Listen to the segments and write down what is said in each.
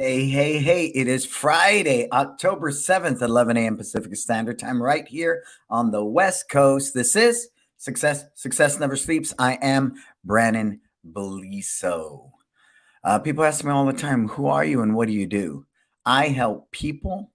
Hey, it is Friday, October 7th, 11 a.m. Pacific Standard Time, right here on the West Coast. This is Success Never Sleeps. I am Brannon Beliso. People ask me all the time, who are you and what do you do? I help people,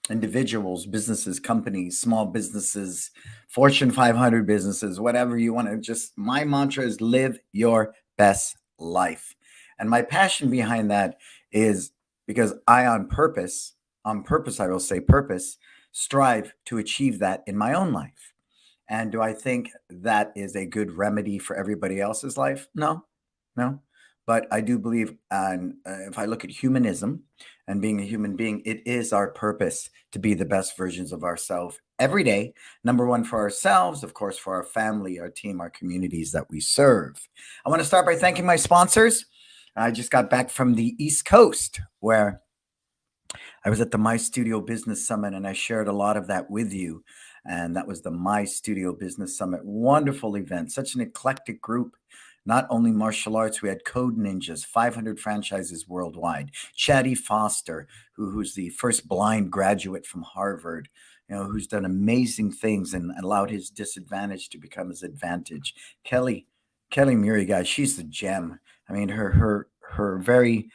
individuals, businesses, companies, small businesses, Fortune 500 businesses, whatever you want to my mantra is live your best life. And my passion behind that is because I, I will say purpose, strive to achieve that in my own life. And do I think that is a good remedy for everybody else's life? No. But I do believe, if I look at humanism and being a human being, it is our purpose to be the best versions of ourselves every day. Number one, for ourselves, of course, for our family, our team, our communities that we serve. I want to start by thanking my sponsors. I just got back from the East Coast where I was at the My Studio Business Summit and I shared a lot of that with you. And that was the My Studio Business Summit. Wonderful event, such an eclectic group. Not only martial arts, we had Code Ninjas, 500 franchises worldwide. Chatty Foster, who's the first blind graduate from Harvard, who's done amazing things and allowed his disadvantage to become his advantage. Kelly Murray, guys, she's the gem. I mean, her very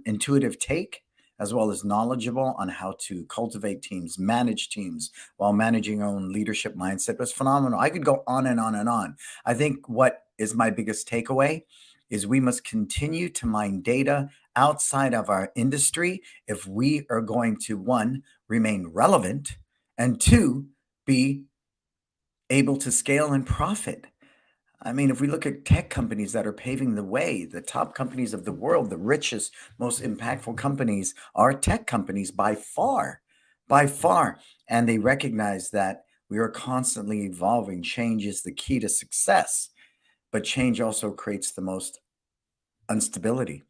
intuitive take, as well as knowledgeable on how to cultivate teams, manage teams while managing your own leadership mindset was phenomenal. I could go on and on and on. I think what is my biggest takeaway is we must continue to mine data outside of our industry if we are going to, one, remain relevant, and two, be able to scale and profit. I mean, if we look at tech companies that are paving the way, the top companies of the world, the richest, most impactful companies are tech companies by far. And they recognize that we are constantly evolving. Change is the key to success, but change also creates the most instability,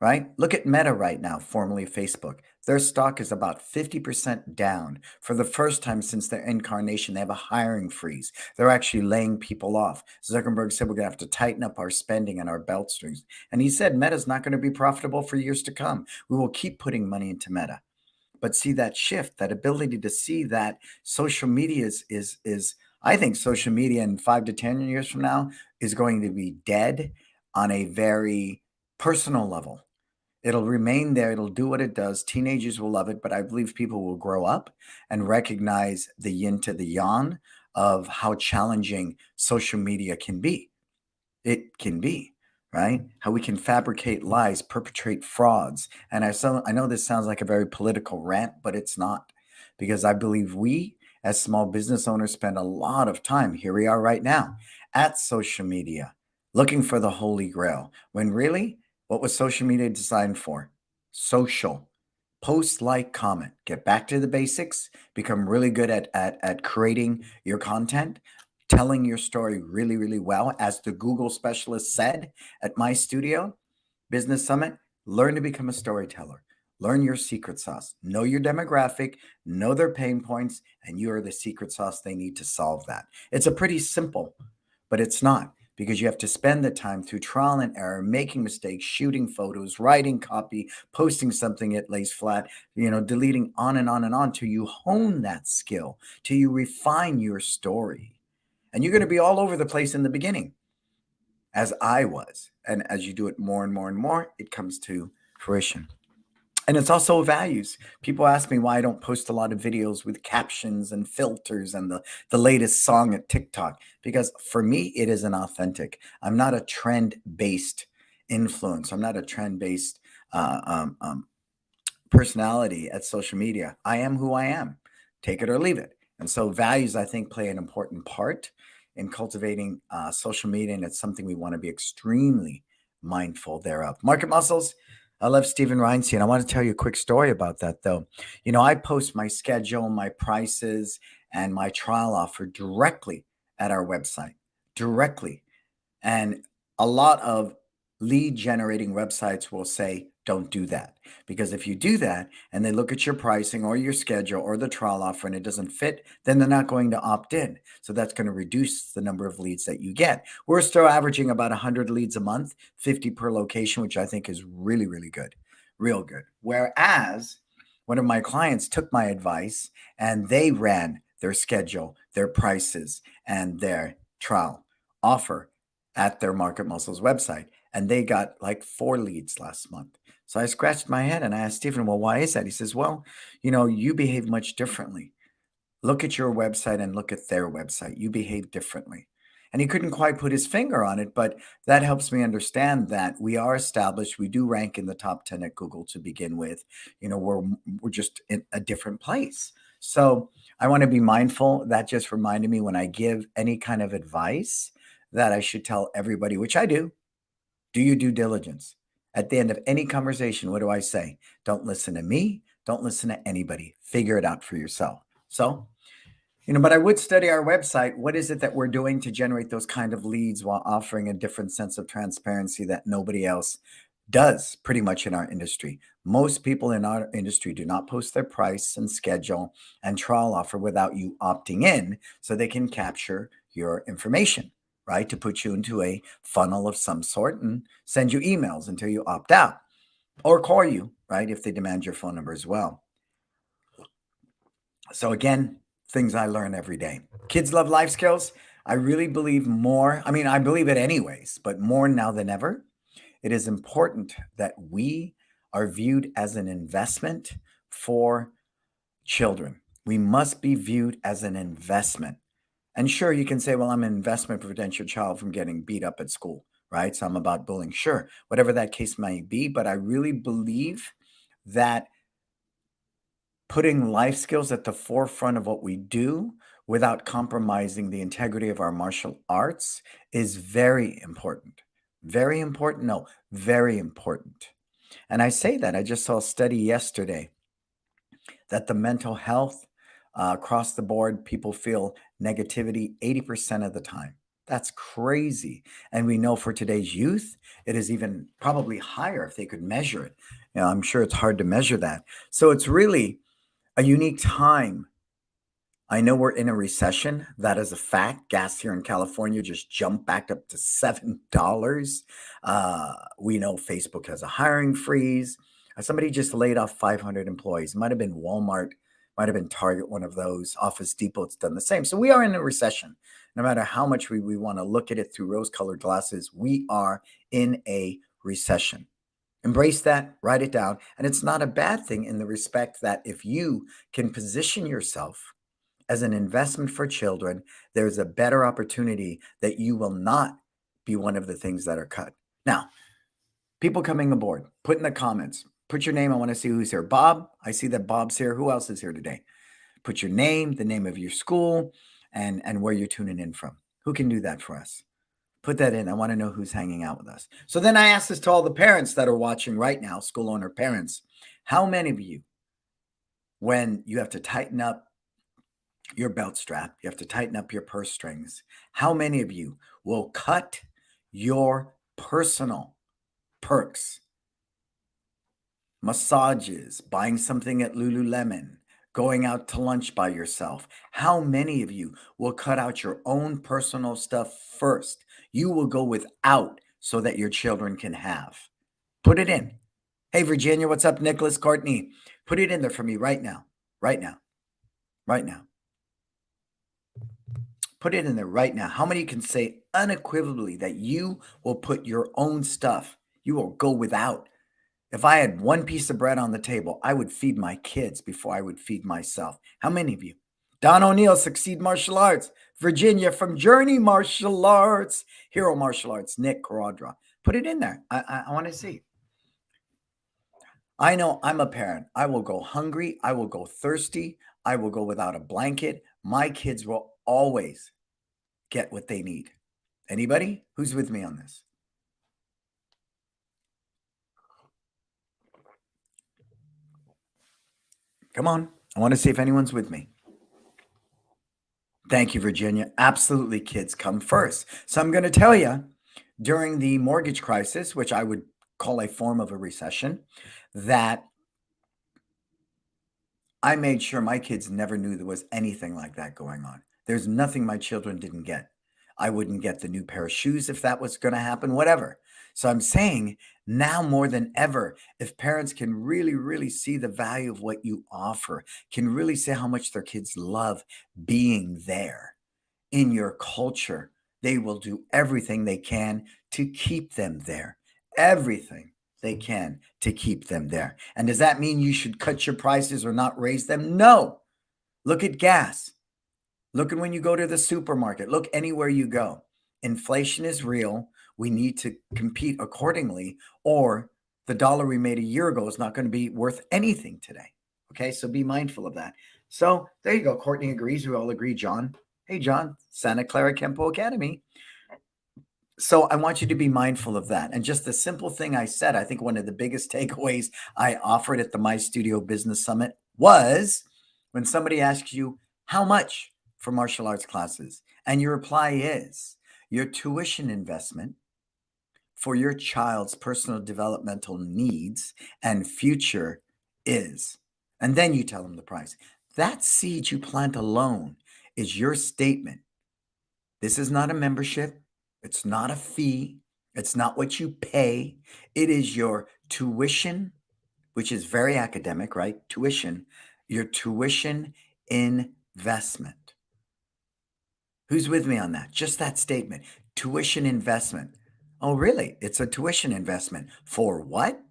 right? Look at Meta right now, formerly Facebook. Their stock is about 50% down. For the first time since their incarnation, they have a hiring freeze. They're actually laying people off. Zuckerberg said we're going to have to tighten up our spending and our belt strings. And he said Meta's not going to be profitable for years to come. We will keep putting money into Meta. But see that shift, that ability to see that social media is I think social media in 5 to 10 years from now is going to be dead on a very personal level. It'll remain there. It'll do what it does. Teenagers will love it, but I believe people will grow up and recognize the yin to the yang of how challenging social media can be. It can be, right? How we can fabricate lies, perpetrate frauds. And I know this sounds like a very political rant, but it's not, because I believe we as small business owners spend a lot of time, here we are right now, at social media, looking for the holy grail, when really, what was social media designed for? Social. Post, like, comment. Get back to the basics. Become really good at creating your content, telling your story really, really well. As the Google specialist said at my studio business summit, learn to become a storyteller. Learn your secret sauce. Know your demographic, know their pain points, and you are the secret sauce they need to solve that. It's a pretty simple, but it's not, because you have to spend the time through trial and error, making mistakes, shooting photos, writing copy, posting something it lays flat, deleting on and on and on till you hone that skill, till you refine your story. And you're going to be all over the place in the beginning, as I was. And as you do it more and more and more, it comes to fruition. And it's also values. People ask me why I don't post a lot of videos with captions and filters and the latest song at TikTok. Because for me, it isn't authentic. I'm not a trend-based influence. I'm not a trend-based personality at social media. I am who I am. Take it or leave it. And so values, I think, play an important part in cultivating social media. And it's something we want to be extremely mindful thereof. Market muscles. I love Stephen Reinstein. I want to tell you a quick story about that, though. I post my schedule, my prices, and my trial offer directly at our website, directly. And a lot of lead generating websites will say, don't do that. Because if you do that and they look at your pricing or your schedule or the trial offer and it doesn't fit, then they're not going to opt in. So that's going to reduce the number of leads that you get. We're still averaging about 100 leads a month, 50 per location, which I think is really, really good. real good. Whereas one of my clients took my advice and they ran their schedule, their prices, and their trial offer at their Market Muscles website. And they got like 4 leads last month. So I scratched my head and I asked Stephen, well, why is that? He says, well, you behave much differently. Look at your website and look at their website. You behave differently. And he couldn't quite put his finger on it, but that helps me understand that we are established. We do rank in the top 10 at Google to begin with. We're just in a different place. So I want to be mindful. That just reminded me when I give any kind of advice that I should tell everybody, which I do your due diligence. At the end of any conversation, what do I say? Don't listen to me. Don't listen to anybody. Figure it out for yourself. So, but I would study our website. What is it that we're doing to generate those kind of leads while offering a different sense of transparency that nobody else does pretty much in our industry? Most people in our industry do not post their price and schedule and trial offer without you opting in so they can capture your information, right? To put you into a funnel of some sort and send you emails until you opt out or call you, right? If they demand your phone number as well. So again, things I learn every day. Kids love life skills. I really believe more. I mean, I believe it anyways, but more now than ever. It is important that we are viewed as an investment for children. We must be viewed as an investment. And sure, you can say, well, I'm an investment to prevent your child from getting beat up at school, right? So I'm about bullying. Sure, whatever that case may be. But I really believe that putting life skills at the forefront of what we do without compromising the integrity of our martial arts is very important. Very important? No, very important. And I say that I just saw a study yesterday that the mental health across the board, people feel negativity 80% of the time. That's crazy. And we know for today's youth, it is even probably higher if they could measure it. I'm sure it's hard to measure that. So it's really a unique time. I know we're in a recession. That is a fact. Gas here in California just jumped back up to $7. We know Facebook has a hiring freeze. Somebody just laid off 500 employees. Might have been Walmart, might have been Target, one of those. Office Depot's done the same. So we are in a recession. No matter how much we want to look at it through rose-colored glasses, we are in a recession. Embrace that, write it down. And it's not a bad thing in the respect that if you can position yourself as an investment for children, there's a better opportunity that you will not be one of the things that are cut. Now, people coming aboard, put in the comments, put your name. I want to see who's here. Bob, I see that Bob's here. Who else is here today? Put your name, the name of your school, and where you're tuning in from. Who can do that for us? Put that in. I want to know who's hanging out with us. So then I asked this to all the parents that are watching right now, school owner parents. How many of you, when you have to tighten up your belt strap, you have to tighten up your purse strings, how many of you will cut your personal perks, massages, buying something at Lululemon, going out to lunch by yourself? How many of you will cut out your own personal stuff first? You will go without so that your children can have. Put it in. Hey, Virginia, what's up? Nicholas, Courtney, put it in there for me right now. Right now. Right now. Put it in there right now. How many can say unequivocally that you will put your own stuff? You will go without. If I had one piece of bread on the table, I would feed my kids before I would feed myself. How many of you? Don O'Neill, Succeed Martial Arts. Virginia from Journey Martial Arts. Hero Martial Arts. Nick Caradra. Put it in there. I want to see. I know I'm a parent. I will go hungry. I will go thirsty. I will go without a blanket. My kids will always get what they need. Anybody? Who's with me on this? Come on. I want to see if anyone's with me. Thank you, Virginia. Absolutely, kids come first. So I'm going to tell you, during the mortgage crisis, which I would call a form of a recession, that I made sure my kids never knew there was anything like that going on. There's nothing my children didn't get. I wouldn't get the new pair of shoes if that was going to happen, whatever. So I'm saying Now more than ever, if parents can really, really see the value of what you offer, can really see how much their kids love being there in your culture, they will do everything they can to keep them there. Everything they can to keep them there. And does that mean you should cut your prices or not raise them? No. Look at gas. Look at when you go to the supermarket. Look anywhere you go. Inflation is real. We need to compete accordingly, or the dollar we made a year ago is not going to be worth anything today. Okay, so be mindful of that. So there you go. Courtney agrees. We all agree, John. Hey, John, Santa Clara Kempo Academy. So I want you to be mindful of that. And just the simple thing I said, I think one of the biggest takeaways I offered at the My Studio Business Summit was when somebody asks you, how much for martial arts classes? And your reply is your tuition investment for your child's personal developmental needs and future is. And then you tell them the price. That seed you plant alone is your statement. This is not a membership. It's not a fee. It's not what you pay. It is your tuition, which is very academic, right? Tuition, your tuition investment. Who's with me on that? Just that statement, tuition investment. Oh, really? It's a tuition investment for what?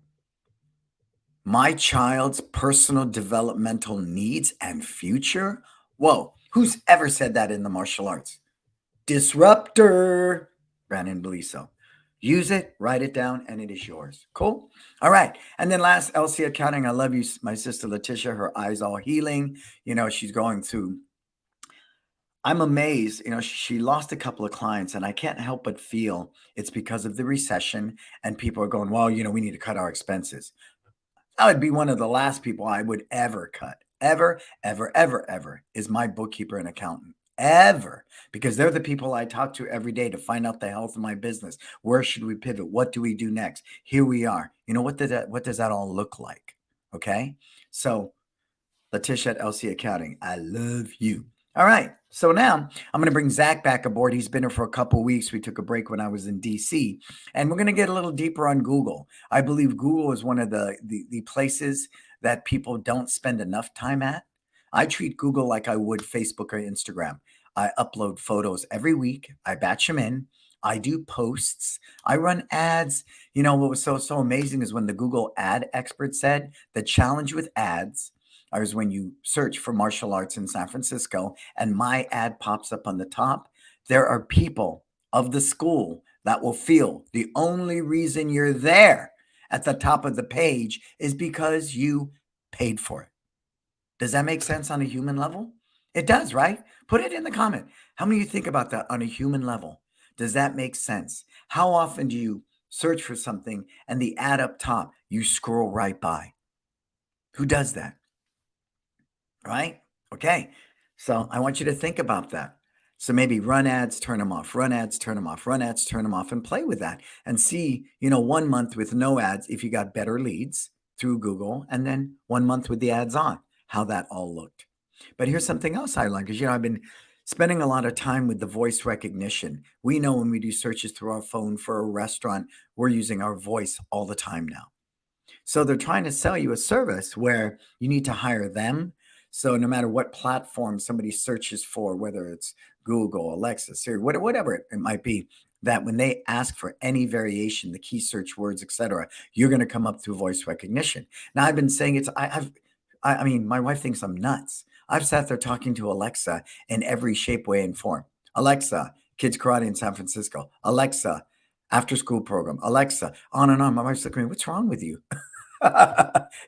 My child's personal developmental needs and future? Whoa, who's ever said that in the martial arts? Disruptor, Brannon Beliso. Use it, write it down, and it is yours. Cool? All right. And then last, LC Accounting. I love you, my sister Letitia. Her eyes all healing. You know, she's going through. I'm amazed. You know, she lost a couple of clients, and I can't help but feel it's because of the recession. And people are going, well, you know, we need to cut our expenses. I would be one of the last people I would ever cut. Ever, ever, ever, ever is my bookkeeper and accountant. Ever. Because they're the people I talk to every day to find out the health of my business. Where should we pivot? What do we do next? Here we are. You know, what does that all look like? Okay. So Letitia at LC Accounting, I love you. All right. So now I'm going to bring Zach back aboard. He's been here for a couple of weeks. We took a break when I was in DC, and we're going to get a little deeper on Google. I believe Google is one of the places that people don't spend enough time at. I treat Google like I would Facebook or Instagram. I upload photos every week. I batch them in. I do posts. I run ads. You know, what was so amazing is when the Google ad expert said the challenge with ads is when you search for martial arts in San Francisco and my ad pops up on the top, there are people of the school that will feel the only reason you're there at the top of the page is because you paid for it. Does that make sense on a human level? It does, right? Put it in the comment. How many of you think about that on a human level? Does that make sense? How often do you search for something and the ad up top, you scroll right by? Who does that? Right? Okay. So I want you to think about that. So maybe run ads, turn them off, run ads, turn them off, run ads, turn them off, and play with that and see, you know, 1 month with no ads if you got better leads through Google, and then 1 month with the ads on, how that all looked. But here's something else I learned because, you know, I've been spending a lot of time with the voice recognition. We know when we do searches through our phone for a restaurant, we're using our voice all the time now. So they're trying to sell you a service where you need to hire them. So no matter what platform somebody searches for, whether it's Google, Alexa, Siri, whatever it might be, that when they ask for any variation, the key search words, etc., you're going to come up through voice recognition. Now I've been saying it's I mean, my wife thinks I'm nuts. I've sat there talking to Alexa in every shape, way, and form. Alexa, kids karate in San Francisco. Alexa, after school program. Alexa, on and on. My wife's looking at me, what's wrong with you?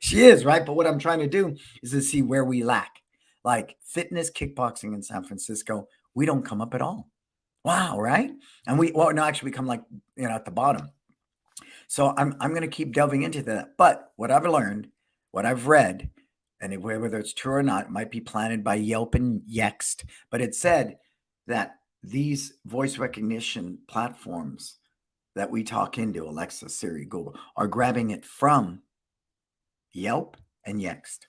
She is, right? But what I'm trying to do is to see where we lack. Like fitness, kickboxing in San Francisco, we don't come up at all. Wow, right? And we actually we come like, you know, at the bottom. So I'm going to keep delving into that. But what I've learned, what I've read, and whether it's true or not, it might be planted by Yelp and Yext, but it said that these voice recognition platforms that we talk into, Alexa, Siri, Google, are grabbing it from Yelp and Yext.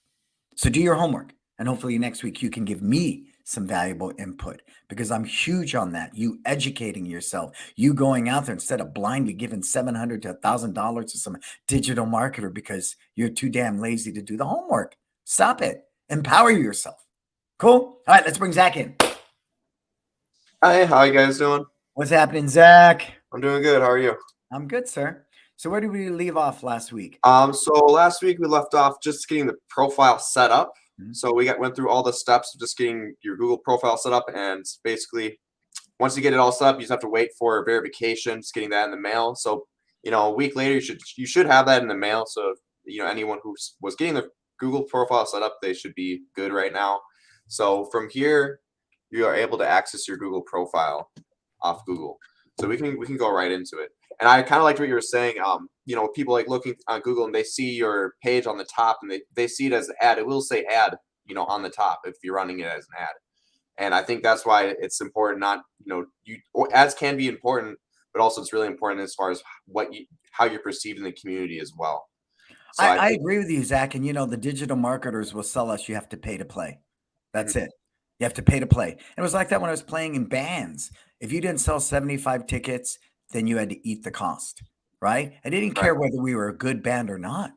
So do your homework, and hopefully next week you can give me some valuable input, because I'm huge on that. You educating yourself, you going out there instead of blindly giving $700 to $1,000 to some digital marketer because you're too damn lazy to do the homework. Stop it. Empower yourself. Cool. All right, let's bring Zach in. Hi, how you guys doing? What's happening, Zach? I'm doing good. How are you? I'm good, sir. So where did we leave off last week? So last week we left off just getting the profile set up. Mhm. So we went through all the steps of just getting your Google profile set up, and basically once you get it all set up, you just have to wait for verification, just getting that in the mail. So a week later you should have that in the mail. So anyone who was getting the Google profile set up, they should be good right now. So from here, you are able to access your Google profile off Google. So we can go right into it. And I kind of liked what you were saying. People like looking on Google and they see your page on the top and they see it as an ad. It will say ad, on the top if you're running it as an ad. And I think that's why it's important. Ads can be important, but also it's really important as far as how you're perceived in the community as well. So I agree with you, Zach. And the digital marketers will sell us, you have to pay to play. That's it. You have to pay to play. And it was like that when I was playing in bands. If you didn't sell 75 tickets, then you had to eat the cost, right? I didn't care whether we were a good band or not.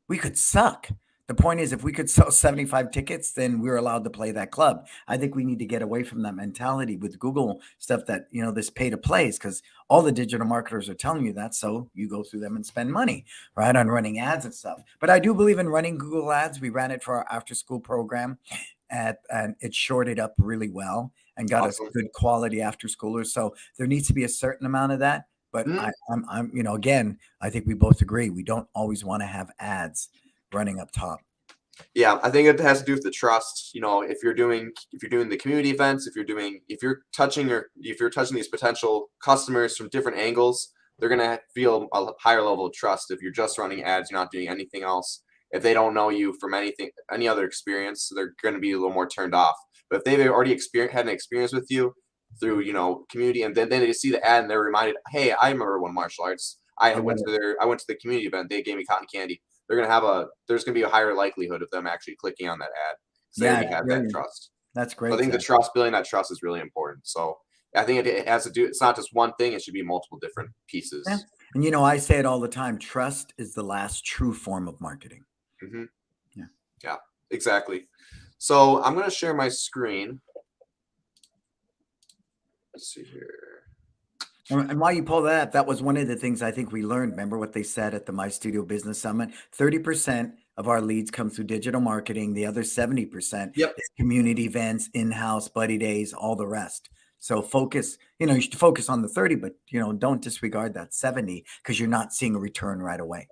We could suck. The point is, if we could sell 75 tickets, then we were allowed to play that club. I think we need to get away from that mentality with Google stuff that, this pay to plays, because all the digital marketers are telling you that. So you go through them and spend money, right, on running ads and stuff. But I do believe in running Google ads. We ran it for our after school program and it shorted up really well and got us good quality after schoolers. So there needs to be a certain amount of that. But I'm again, I think we both agree we don't always want to have ads running up top. Yeah, I think it has to do with the trust. If you're doing the community events, if you're touching these potential customers from different angles, they're gonna feel a higher level of trust. If you're just running ads, you're not doing anything else. If they don't know you from any other experience, they're gonna be a little more turned off. But if they've already had an experience with you through community, and then they see the ad and they're reminded, hey, I remember when martial arts. I went to the community event. They gave me cotton candy. There's gonna be a higher likelihood of them actually clicking on that ad because they already have that trust. That's great. So I think building that trust is really important. So I think it has to do. It's not just one thing. It should be multiple different pieces. Yeah. And I say it all the time. Trust is the last true form of marketing. Mm-hmm. Yeah, exactly. So I'm gonna share my screen. Let's see here. And while you pull that up, that was one of the things I think we learned. Remember what they said at the My Studio Business Summit? 30% of our leads come through digital marketing. The other 70% is community events, in-house, buddy days, all the rest. So focus, you should focus on the 30, but, don't disregard that 70 because you're not seeing a return right away.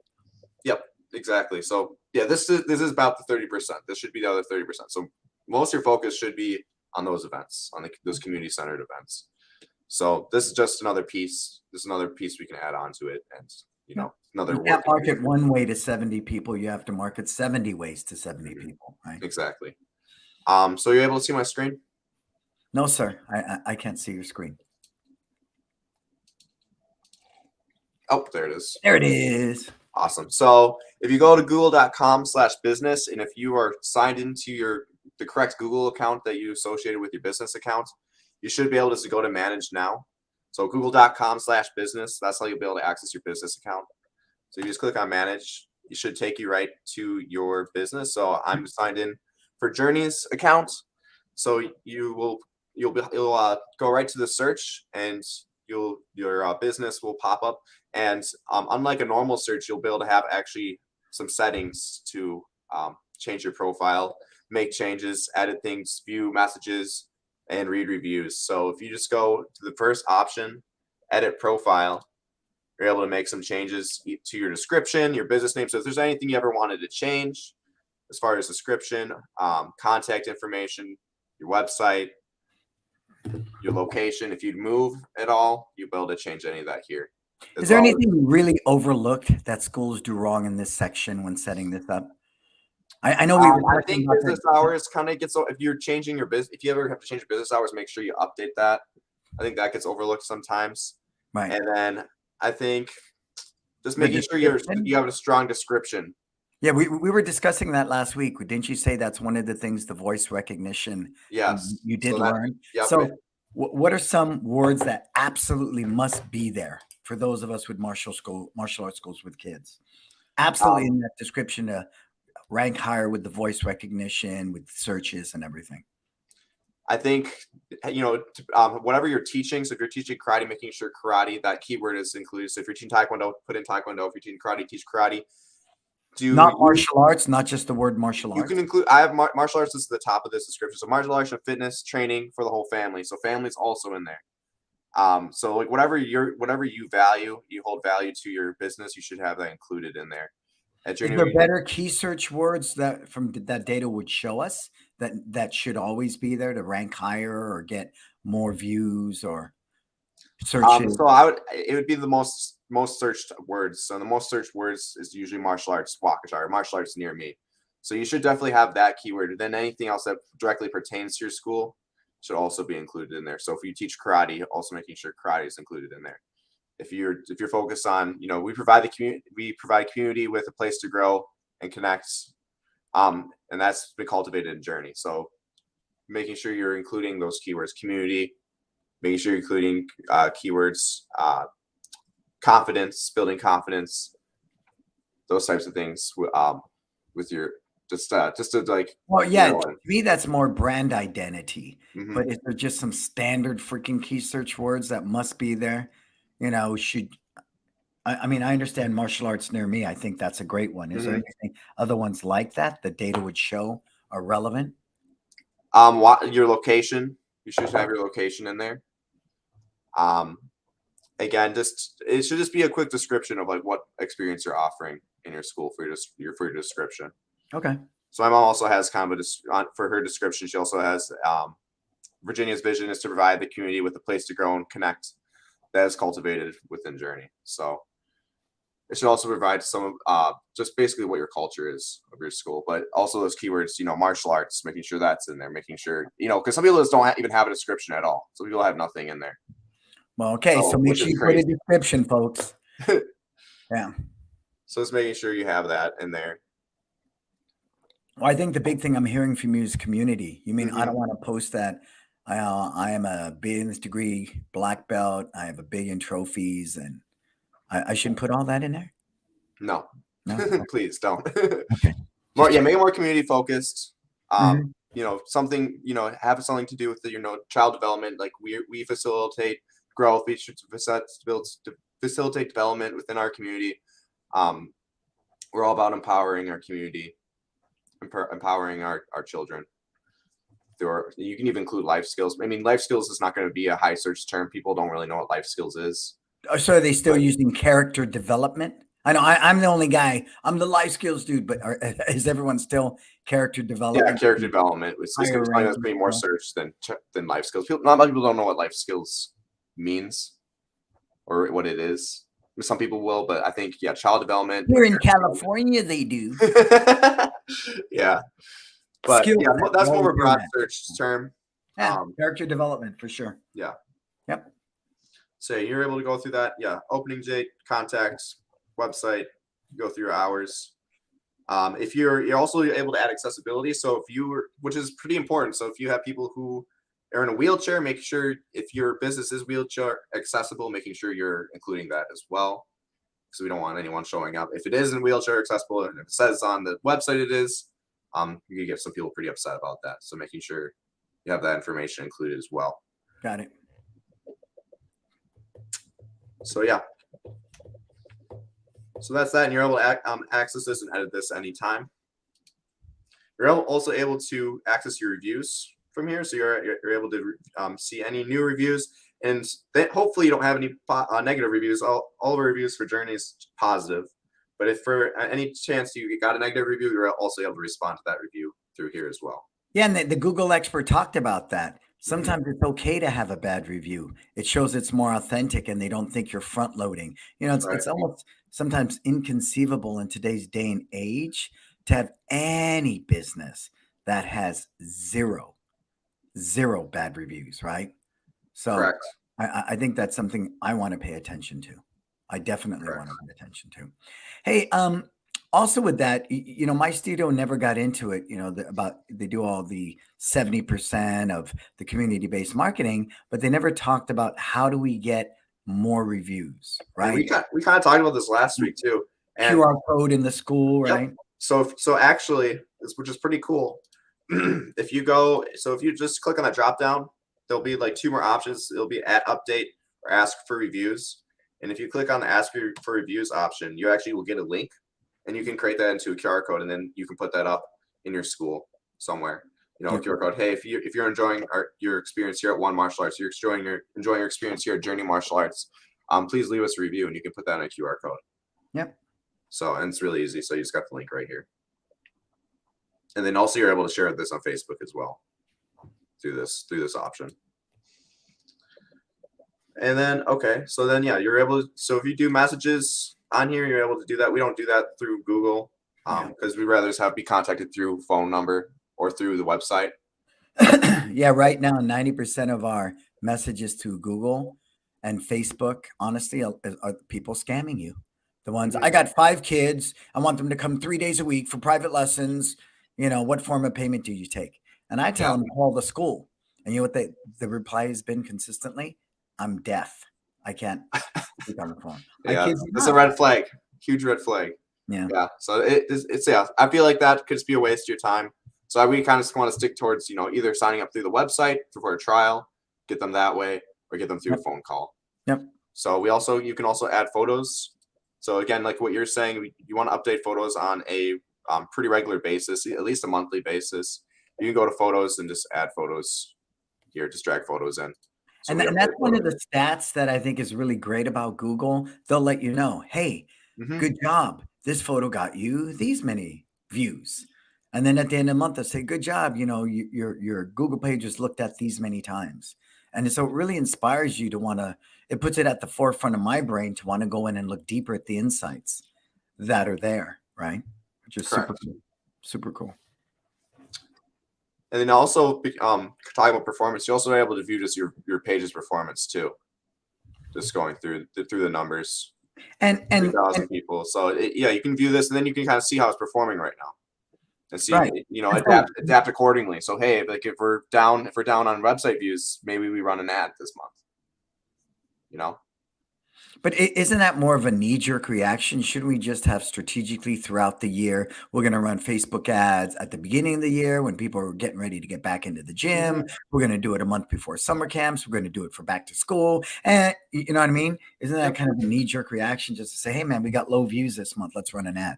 Yep, exactly. So yeah, this is about the 30%. This should be the other 30%. So most of your focus should be on those events, on those community-centered events. So this is just another piece. This is another piece we can add on to it, and another. You can't market one way to 70 people. You have to market 70 ways to 70 people, right? Exactly. So you're able to see my screen? No, sir. I can't see your screen. Oh, there it is. There it is. Awesome. So if you go to google.com/business, and if you are signed into the correct Google account that you associated with your business account, you should be able to go to manage now. So google.com/business, that's how you'll be able to access your business account. So you just click on manage. It should take you right to your business. So I'm signed in for Journey's account. So you'll go right to the search, and your business will pop up. And unlike a normal search, you'll be able to have actually some settings to change your profile, make changes, edit things, view messages, and read reviews. So if you just go to the first option, edit profile, you're able to make some changes to your description, your business name. So if there's anything you ever wanted to change as far as description, contact information, your website, your location, if you'd move at all, you'll be able to change any of that here. Is there anything you really overlooked that schools do wrong in this section when setting this up? I know I think business hours kind of gets, if you're changing your business, if you ever have to change your business hours, make sure you update that. I think that gets overlooked sometimes. Right. And then I think just making sure you have a strong description Yeah, we were discussing that last week. Didn't you say that's one of the things, the voice recognition, Yes. you did So that, learn? yep. So, what are some words that absolutely must be there for those of us with martial arts schools with kids? Absolutely in that description to rank higher with the voice recognition, with searches and everything. I think, whatever you're teaching. So if you're teaching karate, making sure karate, that keyword is included. So if you're teaching taekwondo, put in taekwondo. If you're teaching karate, teach karate. Not martial arts, not just the word martial You arts. can include. I have martial arts is the top of this description. So martial arts and fitness training for the whole family. So family's also in there. So like whatever you value, you hold value to your business, you should have that included in there. Is there better key search words that from that data would show us that should always be there to rank higher or get more views or searches? So it would be the most searched words. So the most searched words is usually martial arts, Waukesha, martial arts near me. So you should definitely have that keyword. Then anything else that directly pertains to your school should also be included in there. So if you teach karate, also making sure karate is included in there. If you're focused on, we provide community with a place to grow and connect, and that's been cultivated in Journey. So making sure you're including those keywords, community, making sure you're including keywords, confidence, building confidence, those types of things with your just to like. Well, yeah, to me that's more brand identity. Mm-hmm. But is there just some standard freaking key search words that must be there? I mean, I understand martial arts near me. I think that's a great one. Is there anything other ones like that the data would show are relevant? Your location. You should have your location in there. Again, it should just be a quick description of like what experience you're offering in your school for your description. Okay. So my mom also has kind of for her description. She also has Virginia's vision is to provide the community with a place to grow and connect that is cultivated within Journey. So it should also provide some just basically what your culture is of your school, but also those keywords, martial arts, making sure that's in there, making sure, because some people just don't even have a description at all. Some people have nothing in there. Well, okay, so make sure you put a description, folks. Yeah. So it's making sure you have that in there. Well, I think the big thing I'm hearing from you is community. You mean I don't want to post that I am a business degree black belt. I have 1 billion trophies, and I shouldn't put all that in there? No. Please don't. Okay. Make it more community focused. Something, have something to do with the, child development. Like we facilitate growth. We should facilitate development within our community. We're all about empowering our community, empowering our children. You can even include life skills. I mean, life skills is not going to be a high search term. People don't really know what life skills is. So are they still using character development? I know I'm the only guy. I'm the life skills dude, but is everyone still character development? Yeah, character development. It's going to be more search than life skills. Not a lot of people don't know what life skills means or what it is. Some people will, but I think child development. Here in California, they do. Yeah, but that's more of a broad search term. Yeah, character development for sure. Yeah. Yep. So you're able to go through that. Yeah, opening date, contacts, website, go through your hours. If you're also able to add accessibility. So which is pretty important. So if you have people who are in a wheelchair, make sure if your business is wheelchair accessible, making sure you're including that as well. Because we don't want anyone showing up. If it isn't wheelchair accessible and if it says on the website it is, you can get some people pretty upset about that. So making sure you have that information included as well. Got it. So yeah. So that's that, and you're able to access this and edit this anytime. You're also able to access your reviews from here, so you're able to see any new reviews, and then hopefully you don't have any negative reviews. All of our reviews for Journey is positive, but if for any chance you got a negative review, you're also able to respond to that review through here as well. Yeah, and the Google expert talked about that. Sometimes it's okay to have a bad review. It shows it's more authentic and they don't think you're front loading. It's almost sometimes inconceivable in today's day and age to have any business that has zero bad reviews, right? So I think that's something I want to pay attention to. I definitely want to pay attention to. Hey, Also with that, my studio never got into it, they do all the 70% of the community-based marketing, but they never talked about how do we get more reviews, And right? we kind of talked about this last week too. And QR code in the school, yep. right? So actually, which is pretty cool. If you just click on that drop down, there'll be like two more options. It'll be at update or ask for reviews. And if you click on the ask for reviews option, you actually will get a link, and you can create that into a QR code, and then you can put that up in your school somewhere. Yep. QR code. Hey, if you're enjoying your experience here at One Martial Arts, you're enjoying your experience here at Journey Martial Arts, please leave us a review, and you can put that in a QR code. Yep. So, and it's really easy. So you just got the link right here. And then also you're able to share this on Facebook as well through this option. And then, okay, so then, yeah, you're able to, so if you do messages on here, you're able to do that. We don't do that through Google because we'd rather just be contacted through phone number or through the website. Yeah, right now, 90% of our messages to Google and Facebook, honestly, are people scamming you. The ones, I got 5 kids. I want them to come 3 days a week for private lessons. What form of payment do you take? And I tell them, call the school. And you know what the reply has been consistently? I'm deaf. I can't speak on the phone. Yeah, that's a red flag. Huge red flag. Yeah. Yeah. So it's I feel like that could just be a waste of your time. So we kind of just want to stick towards, either signing up through the website for a trial, get them that way, or get them through a phone call. Yep. So you can also add photos. So again, like what you're saying, you want to update photos on a pretty regular basis, at least a monthly basis. You can go to photos and just add photos here, just drag photos in. So and that's one of the stats that I think is really great about Google. They'll let you know, hey, good job. This photo got you these many views. And then at the end of the month, they'll say, good job. Your Google page is looked at these many times. And so it really inspires you to it puts it at the forefront of my brain to want to go in and look deeper at the insights that are there, right? Which is super cool. Super cool. And then also, talking about performance, you're also able to view just your page's performance too. Just going through the numbers. And 3,000 people. So you can view this, and then you can kind of see how it's performing right now, and see adapt accordingly. So hey, like if we're down on website views, maybe we run an ad this month. But isn't that more of a knee-jerk reaction? Shouldn't we just have strategically throughout the year, we're going to run Facebook ads at the beginning of the year when people are getting ready to get back into the gym. We're going to do it a month before summer camps. We're going to do it for back to school. And you know what I mean? Isn't that kind of a knee-jerk reaction just to say, hey, man, we got low views this month. Let's run an ad.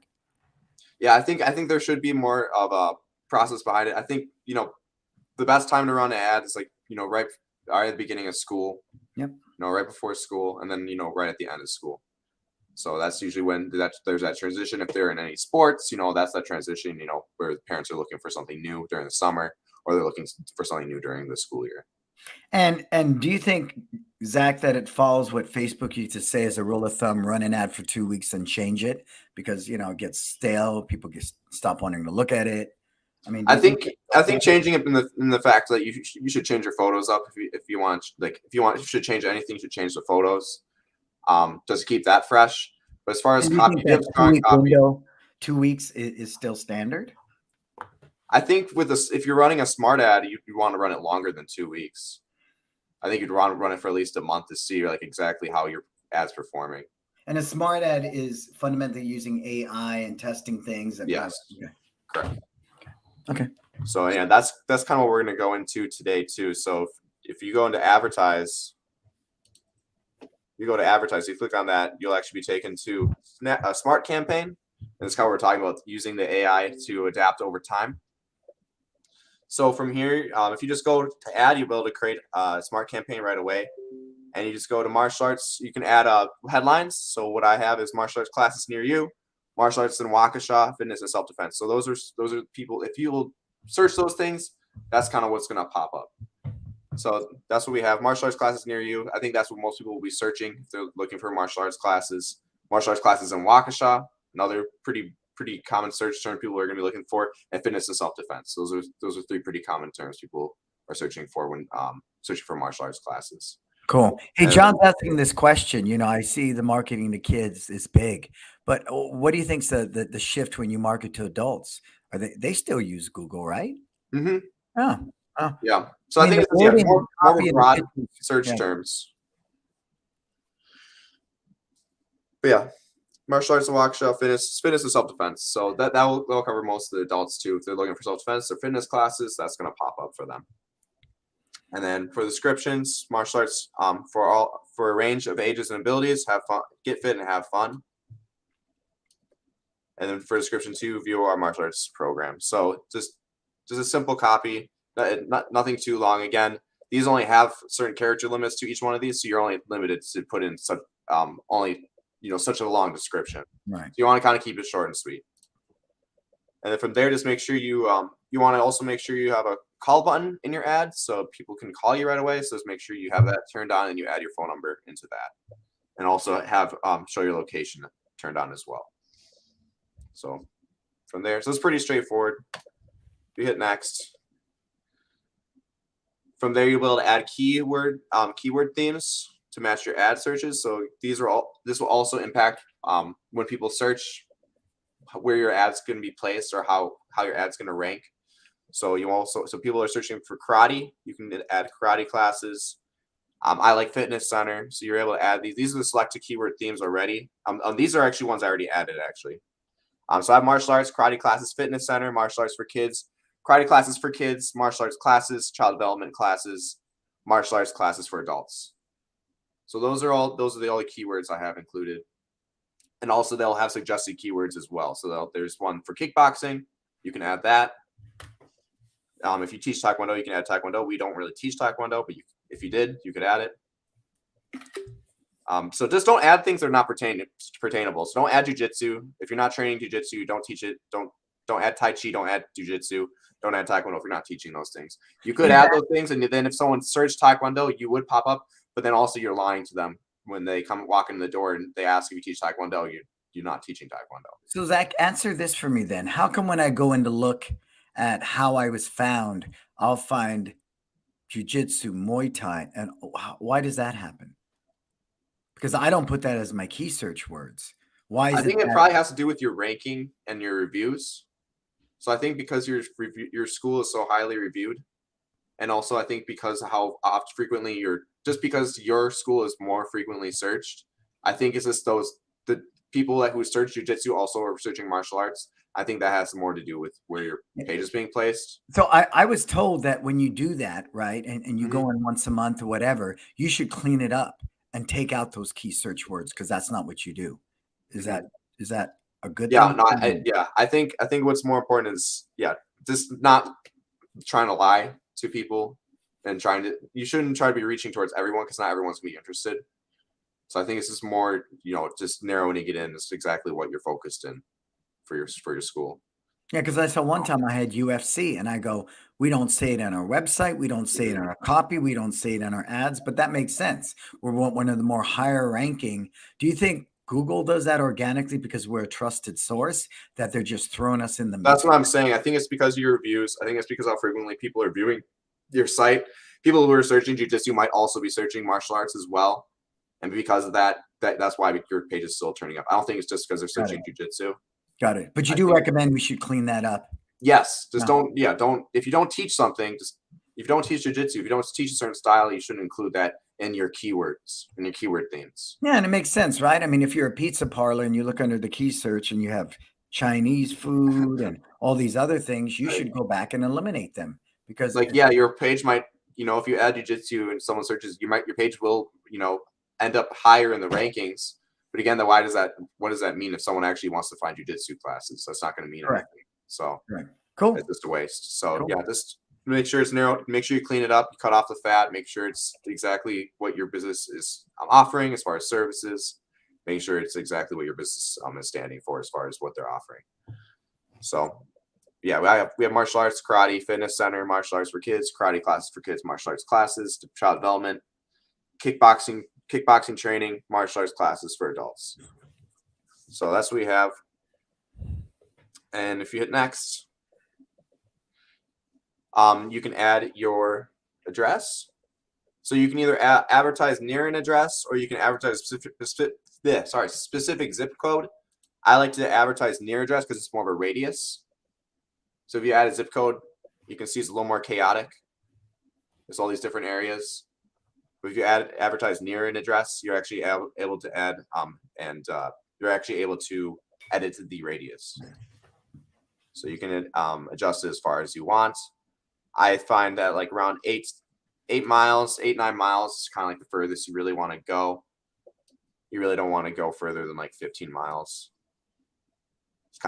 Yeah, I think there should be more of a process behind it. I think, the best time to run an ad is like, right at the beginning of school. Yep. Right before school, and then right at the end of school. So that's usually when there's that transition. If they're in any sports, that's that transition. Where the parents are looking for something new during the summer, or they're looking for something new during the school year. And do you think, Zach, that it follows what Facebook used to say as a rule of thumb: run an ad for 2 weeks and change it because it gets stale, people stop wanting to look at it. I mean, I think changing it in the fact that you should change your photos up if you want, you should change anything, you should change the photos, just to keep that fresh. But as far as copy, window, 2 weeks is still standard. I think with this, if you're running a smart ad, you want to run it longer than 2 weeks. I think you'd want to run it for at least a month to see exactly how your ad's performing. And a smart ad is fundamentally using AI and testing things. Yes. Okay. Correct. Okay. So yeah, that's kind of what we're going to go into today too. So if you go into advertise, you click on that, you'll actually be taken to a smart campaign. And that's how we're talking about using the AI to adapt over time. So from here, if you just go to add, you'll be able to create a smart campaign right away. And you just go to martial arts. You can add headlines. So what I have is martial arts classes near you, martial arts in Waukesha, fitness and self-defense. So those are people, if you will search those things, that's kind of what's going to pop up. So that's what we have. Martial arts classes near you. I think that's what most people will be searching if they're looking for martial arts classes. Martial arts classes in Waukesha, another pretty common search term people are going to be looking for, and fitness and self-defense. Those are 3 pretty common terms people are searching for when searching for martial arts classes. Cool. Hey, And John's asking this question. You know, I see the marketing to kids is big, but what do you think's the shift when you market to adults? Are they still use Google, right? mhm, Oh, oh. yeah. So I I mean, think the it's wording, the more of copy, a and the broad pictures. search Yeah. terms. But yeah, martial arts and workshop, fitness and self defense. So that'll cover most of the adults too. If they're looking for self defense or fitness classes, that's gonna pop up for them. And then for the descriptions, martial arts for a range of ages and abilities, have fun, get fit and have fun. And then for description 2, view our martial arts program. So just a simple copy, nothing too long. Again, these only have certain character limits to each one of these, so you're only limited to put in such only such a long description. Right. So you want to kind of keep it short and sweet. And then from there, just make sure you want to also make sure you have a call button in your ad so people can call you right away. So just make sure you have that turned on and you add your phone number into that, and also have show your location turned on as well. So from there, so it's pretty straightforward. You hit next. From there, you'll be able to add keyword themes to match your ad searches. So this will also impact when people search where your ad's going to be placed or how your ad's going to rank. So people are searching for karate, you can add karate classes. I like fitness center, so you're able to add these. These are the selected keyword themes already. These are actually ones I already added actually. So I have martial arts, karate classes, fitness center, martial arts for kids, karate classes for kids, martial arts classes, child development classes, martial arts classes for adults. So those are the only keywords I have included. And also they'll have suggested keywords as well. So there's one for kickboxing, you can add that. If you teach Taekwondo, you can add Taekwondo. We don't really teach Taekwondo, but if you did, you could add it. So just don't add things that are not pertainable. So don't add jujitsu. If you're not training jujitsu, don't teach it. Don't add Tai Chi. Don't add jujitsu. Don't add Taekwondo if you're not teaching those things. You could add those things, and then if someone searched Taekwondo, you would pop up. But then also you're lying to them when they walk in the door and they ask if you teach Taekwondo. You're not teaching Taekwondo. So Zach, answer this for me then. How come when I go in to look at how I was found, I'll find jujitsu, Muay Thai, and why does that happen? Because I don't put that as my key search words. Why is I think it probably has to do with your ranking and your reviews. So I think because your school is so highly reviewed, and also I think because how oft frequently because your school is more frequently searched, I think it's just the people who search jujitsu also are searching martial arts. I think that has more to do with where your page is being placed. So I was told that when you do that, right, and you Mhm. go in once a month or whatever, you should clean it up and take out those key search words because that's not what you do. Is that Mhm. is that a good Yeah, thing? no, I think what's more important is just not trying to lie to people and you shouldn't try to be reaching towards everyone because not everyone's gonna be interested. So I think it's just more, just narrowing it in is exactly what you're focused in for your school. Yeah, because I saw one time I had UFC and I go, we don't say it on our website, we don't say it in our copy, we don't say it in our ads, but that makes sense. We're one of the more higher ranking. Do you think Google does that organically because we're a trusted source that they're just throwing us in the That's mix? what I'm saying. I think it's because of your reviews. I think it's because how frequently people are viewing your site. People who are searching jujitsu might also be searching martial arts as well, and because of that's why your page is still turning up. I don't think it's just because they're Got it. searching jujitsu. Got it. But you I do think recommend we should clean that up. yes, just No. don't. If you don't teach something, if you don't teach jujitsu, if you don't teach a certain style, you shouldn't include that in your keywords and your keyword themes. Yeah, and it makes sense, right? I mean, if you're a pizza parlor and you look under the key search and you have Chinese food and all these other things, you Right. should go back and eliminate them because Like your page might, if you add jujitsu and someone searches, your page will, end up higher in the rankings. But again, what does that mean if someone actually wants to find jujitsu classes? That's not going to mean correct. anything. So Right. Cool. it's just a waste. So Cool. yeah, just make sure it's narrow. Make sure you clean it up. You cut off the fat. Make sure it's exactly what your business is offering as far as services. Make sure it's exactly what your business is standing for as far as what they're offering. So yeah, we have martial arts, karate, fitness center, martial arts for kids, karate classes for kids, martial arts classes, child development, kickboxing training, martial arts classes for adults. So that's what we have. And if you hit next, you can add your address. So you can either advertise near an address, or you can advertise specific zip code. I like to advertise near address because it's more of a radius. So if you add a zip code, you can see it's a little more chaotic. There's all these different areas. But if you advertise near an address, you're actually able to add you're actually able to edit the radius. So you can adjust it as far as you want. I find that like around 9 miles is kind of like the furthest you really want to go. You really don't want to go further than like 15 miles.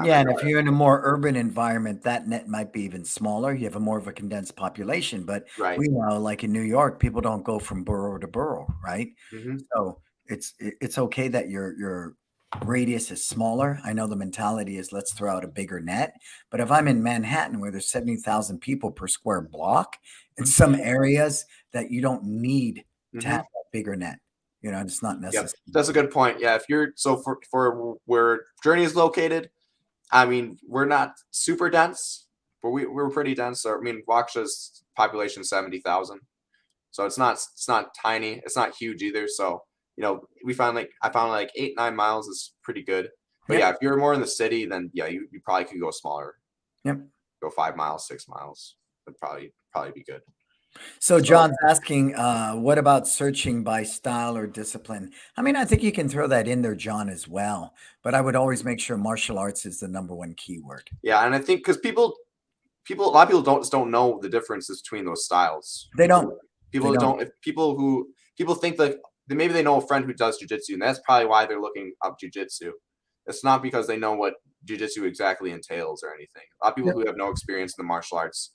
Yeah, and if you're in a more urban environment, that net might be even smaller. You have a more of a condensed population, but right. we know, like in New York, people don't go from borough to borough, right? Mm-hmm. So it's okay that your radius is smaller. I know the mentality is let's throw out a bigger net, but if I'm in Manhattan where there's 70,000 people per square block, in some areas that you don't need to have that bigger net. You know, it's not necessary. Yep. That's a good point. Yeah, if you're for where Journey is located, I mean, we're not super dense, but we're pretty dense. So, I mean, Waukesha's population 70,000, so it's not tiny. It's not huge either. So, you know, I found like 8-9 miles is pretty good. But yeah, if you're more in the city, then yeah, you probably could go smaller. Yep. Go 5 miles, 6 miles would probably be good. So John's asking, what about searching by style or discipline? I mean, I think you can throw that in there, John, as well. But I would always make sure martial arts is the #1 keyword. Yeah, and I think because a lot of people don't know the differences between those styles. They don't. People don't. If people think that maybe they know a friend who does jujitsu, and that's probably why they're looking up jujitsu. It's not because they know what jujitsu exactly entails or anything. A lot of people who have no experience in the martial arts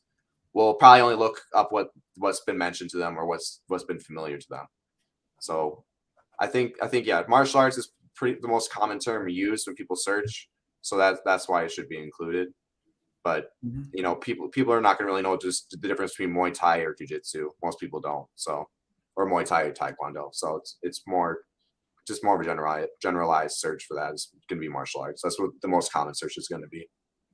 will probably only look up what's been mentioned to them or what's been familiar to them. So I think yeah, martial arts is the most common term used when people search. So that's why it should be included. But you know, people are not going to really know just the difference between Muay Thai or Jiu-Jitsu. Most people don't. So, or Muay Thai or Taekwondo. So it's more of a generalized search for that. It's going to be martial arts. That's what the most common search is going to be.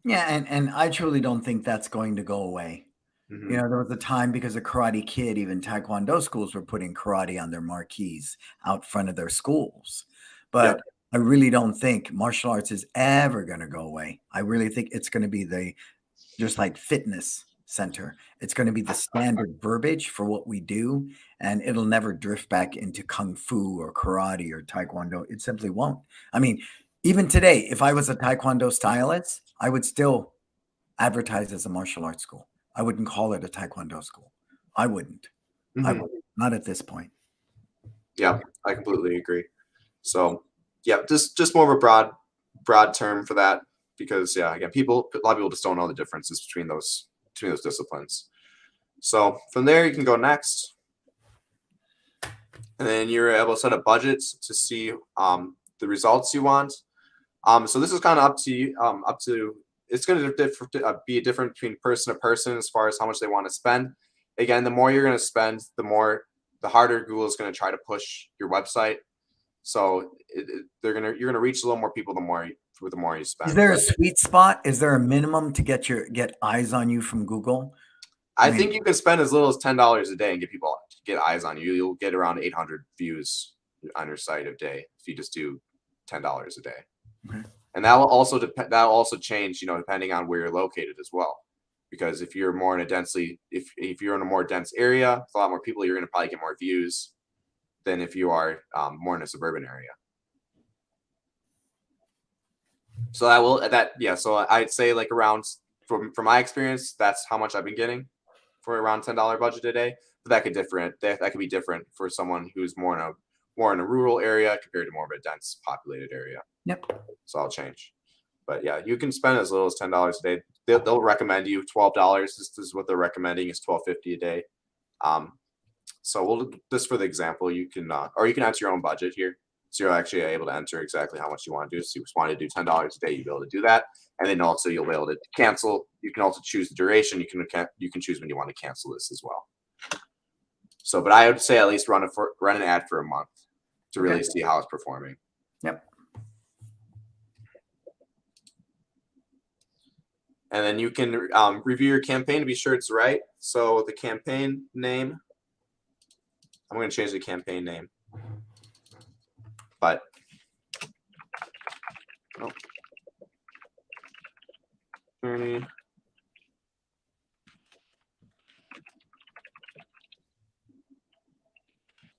Yeah, and I truly don't think that's going to go away. You know, there was a time because of Karate Kid, even Taekwondo schools were putting karate on their marquees out front of their schools. But I really don't think martial arts is ever going to go away. I really think it's going to be just like fitness center. It's going to be the standard verbiage for what we do, and it'll never drift back into kung fu or karate or taekwondo. It simply won't. I mean, even today, if I was a taekwondo stylist, I would still advertise as a martial arts school. I wouldn't call it a taekwondo school. I wouldn't. I wouldn't. Not at this point. Yeah, I completely agree. So yeah, just more of a broad term for that, because yeah, again, a lot of people just don't know the differences between those disciplines. So from there, you can go next, and then you're able to set up budgets to see the results you want. So this is kind of up to you. It's going to be different between person to person as far as how much they want to spend. Again, the more you're going to spend, the harder Google is going to try to push your website. So you're going to reach a little more people the more you spend. Is there a sweet spot? Is there a minimum to get eyes on you from Google? I think you can spend as little as $10 a day and get eyes on you. You'll get around 800 views on your site a day if you just do $10 a day. Okay. And that will also change, depending on where you're located as well. Because if you're more in if you're in a more dense area with a lot more people, you're going to probably get more views than if you are more in a suburban area. So so I'd say like around, from my experience, that's how much I've been getting for around $10 budget a day. But that could be different for someone who's more in a rural area compared to more of a dense populated area. Yep. So I'll change. But yeah, you can spend as little as $10 a day. They'll recommend you $12. This is what they're recommending, is $12.50 a day. So we'll just for the example, you can enter your own budget here. So you're actually able to enter exactly how much you want to do. So if you want to do $10 a day, you'll be able to do that. And then also you'll be able to cancel. You can also choose the duration. You can choose when you want to cancel this as well. So, but I would say at least run an ad for a month to really see how it's performing. Yep. And then you can review your campaign to be sure it's right. So the campaign name, I'm going to change the campaign name. But attorney.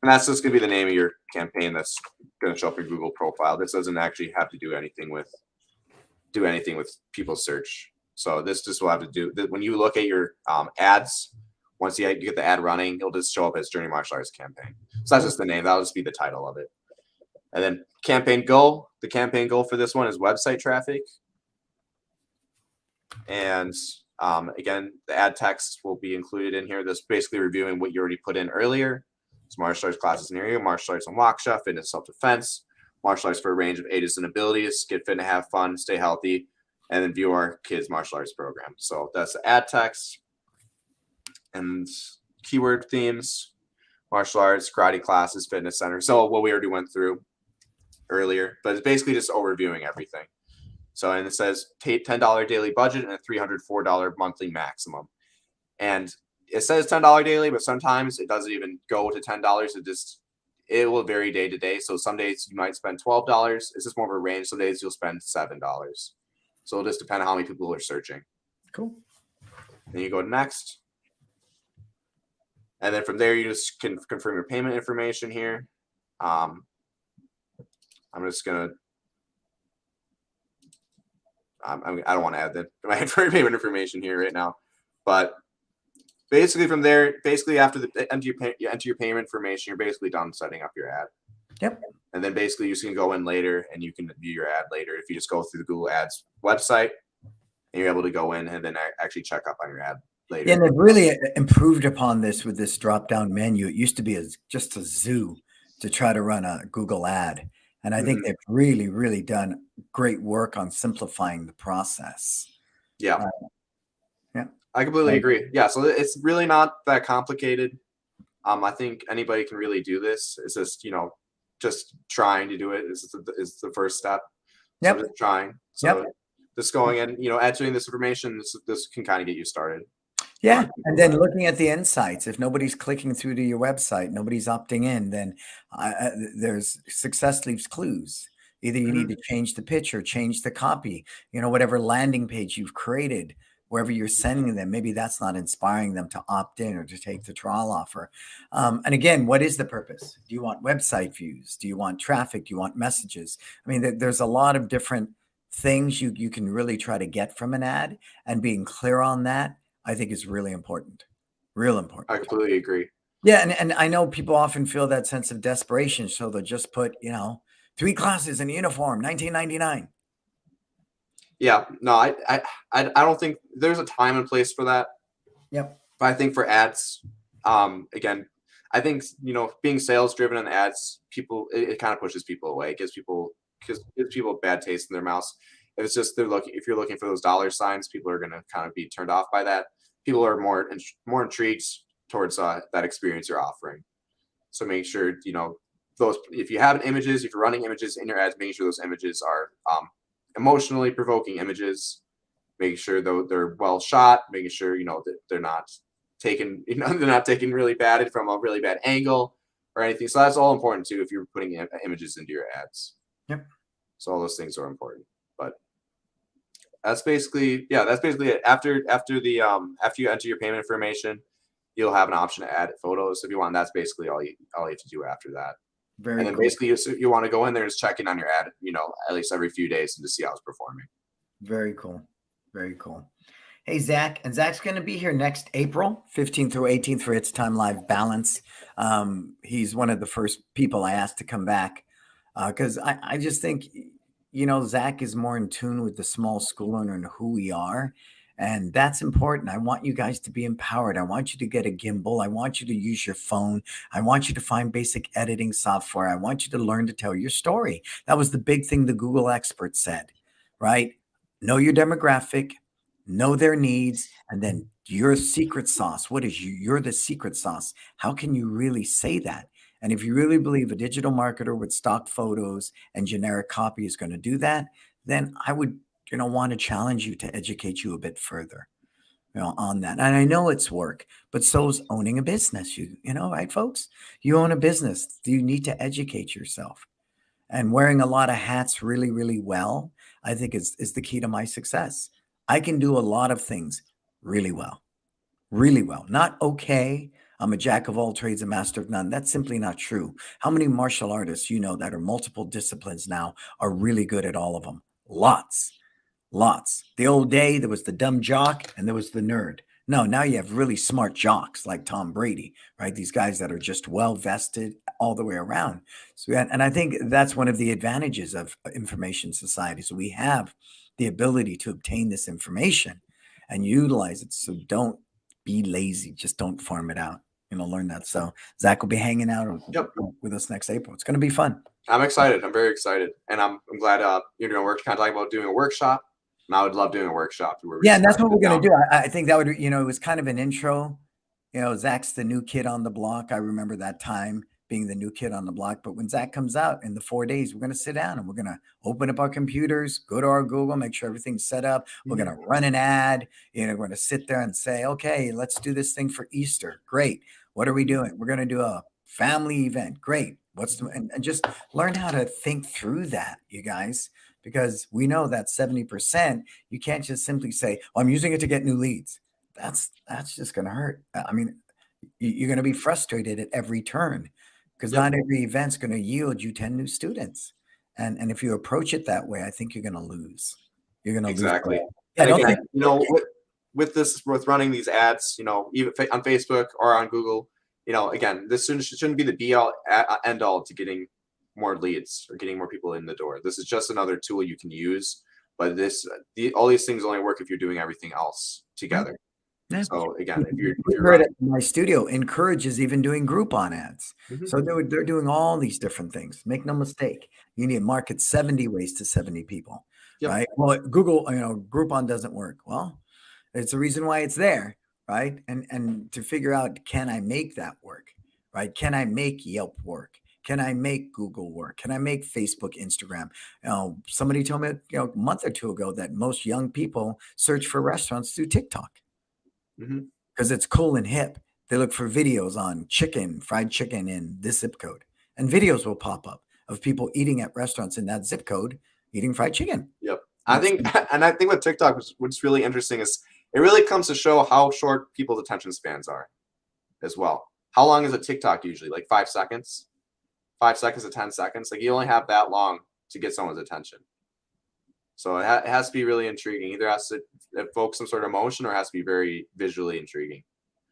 And that's just going to be the name of your campaign that's going to show up your Google profile. This doesn't actually have to do anything with people's search. So this just will have to do when you look at your ads. Once you get the ad running, it'll just show up as Journey Martial Arts Campaign. So that's just the name. That'll just be the title of it. And then campaign goal. The campaign goal for this one is website traffic. And again, the ad text will be included in here. That's basically reviewing what you already put in earlier. So martial arts classes near you, martial arts and waksha, fitness, self-defense, martial arts for a range of ages and abilities, get fit and have fun, stay healthy, and then view our kids' martial arts program. So that's the ad text. And keyword themes, martial arts, karate classes, fitness center. So what we already went through earlier, but it's basically just overviewing everything. So, and it says $10 daily budget and a $304 monthly maximum. And it says $10 daily, but sometimes it doesn't even go to $10. It will vary day to day. So some days you might spend $12. It's just more of a range. Some days you'll spend $7. So it'll just depend on how many people are searching. Cool. Then you go to next. And then from there, you just can confirm your payment information here. I'm just going to, I don't want to add my payment information here right now. But basically from there, after you enter your payment information, you're basically done setting up your ad. Yep. And then basically you can go in later and you can view your ad later. If you just go through the Google Ads website and you're able to go in and then actually check up on your ad later. Yeah, and they've really improved upon this with this drop-down menu. It used to be just a zoo to try to run a Google ad. And I think they've really, really done great work on simplifying the process. Yeah. Yeah. I completely agree. Yeah. So it's really not that complicated. I think anybody can really do this. It's just, just trying to do it is the first step. Yep. So just trying. So just going and, entering this information, this can kind of get you started. Yeah. And then looking at the insights, if nobody's clicking through to your website, nobody's opting in, then there's success leaves clues. Either you need to change the picture, change the copy, whatever landing page you've created, wherever you're sending them, maybe that's not inspiring them to opt in or to take the trial offer. And again, what is the purpose? Do you want website views? Do you want traffic? Do you want messages? I mean, there's a lot of different things you can really try to get from an ad, and being clear on that, I think is really important. Real important. I completely agree. Yeah. And I know people often feel that sense of desperation. So they'll just put, 3 classes in a uniform, $19.99. Yeah, no, I don't think there's a time and place for that. Yep. But I think for ads, again, I think, being sales driven on ads, it kind of pushes people away. It gives people a bad taste in their mouths. It's just if you're looking for those dollar signs, people are going to kind of be turned off by that. People are more intrigued towards that experience you're offering. So make sure, if you have images, if you're running images in your ads, making sure those images are emotionally provoking images, making sure though they're well shot, making sure, that they're not taken, they're not taken really bad from a really bad angle or anything. So that's all important too, if you're putting images into your ads. Yep. So all those things are important. But that's basically it. After you enter your payment information, you'll have an option to add photos if you want. That's basically all you have to do after that. Very then cool. basically you want to go in there and just check in on your ad, at least every few days and to see how it's performing. Very cool. Very cool. Hey, Zach, and Zach's going to be here next April 15th through 18th for It's Time Live Balance. He's one of the first people I asked to come back because I just think, Zach is more in tune with the small school owner and who we are. And that's important. I want you guys to be empowered. I want you to get a gimbal. I want you to use your phone. I want you to find basic editing software. I want you to learn to tell your story. That was the big thing the Google expert said, right? Know your demographic, know their needs, and then your secret sauce. What is you? You're the secret sauce. How can you really say that? And if you really believe a digital marketer with stock photos and generic copy is going to do that, then I would want to challenge you to educate you a bit further. on that. And I know it's work, but so's owning a business. Right, folks? You own a business. You need to educate yourself. And wearing a lot of hats really, really well, I think is the key to my success. I can do a lot of things really well, really well. Not okay. I'm a jack of all trades, a master of none. That's simply not true. How many martial artists that are multiple disciplines now are really good at all of them? Lots. Lots. The old day, there was the dumb jock and there was the nerd. No, now you have really smart jocks like Tom Brady, right? These guys that are just well vested all the way around. So, and I think that's one of the advantages of information society. So we have the ability to obtain this information and utilize it. So don't be lazy. Just don't farm it out. Learn that. So Zach will be hanging out with us next April. It's going to be fun. I'm excited. I'm very excited, and I'm glad you're doing work. Kind of talking about doing a workshop. And I would love doing a workshop. And that's what we're going to do. I think that would, it was kind of an intro. Zach's the new kid on the block. I remember that time being the new kid on the block. But when Zach comes out in the 4 days, we're going to sit down and we're going to open up our computers, go to our Google, make sure everything's set up. We're going to run an ad. We're going to sit there and say, okay, let's do this thing for Easter. Great. What are we doing? We're going to do a family event. Great. And just learn how to think through that, you guys. Because we know that 70%, you can't just simply say, I'm using it to get new leads. That's just going to hurt. I mean, you're going to be frustrated at every turn because not every event's going to yield you 10 new students. And if you approach it that way, I think you're going to lose. You're going to exactly. lose. Yeah, again, with running these ads, even on Facebook or on Google, again, this shouldn't be the be all end all to getting more leads or getting more people in the door. This is just another tool you can use, but all these things only work if you're doing everything else together. Yeah. So again, if you're heard it in my studio, encourages even doing Groupon ads. So they're doing all these different things. Make no mistake, you need to market 70 ways to 70 people, right? Well, Google, Groupon doesn't work. Well, it's the reason why it's there, right? And to figure out, can I make that work, right? Can I make Yelp work? Can I make Google work? Can I make Facebook, Instagram? Somebody told me, a month or two ago that most young people search for restaurants through TikTok because it's cool and hip. They look for videos on fried chicken in this zip code, and videos will pop up of people eating at restaurants in that zip code, eating fried chicken. Yep. I think with TikTok, what's really interesting is it really comes to show how short people's attention spans are as well. How long is a TikTok usually? Like 5 seconds? 5 seconds to 10 seconds. Like you only have that long to get someone's attention. So it has to be really intriguing. Either has to evoke some sort of emotion or it has to be very visually intriguing.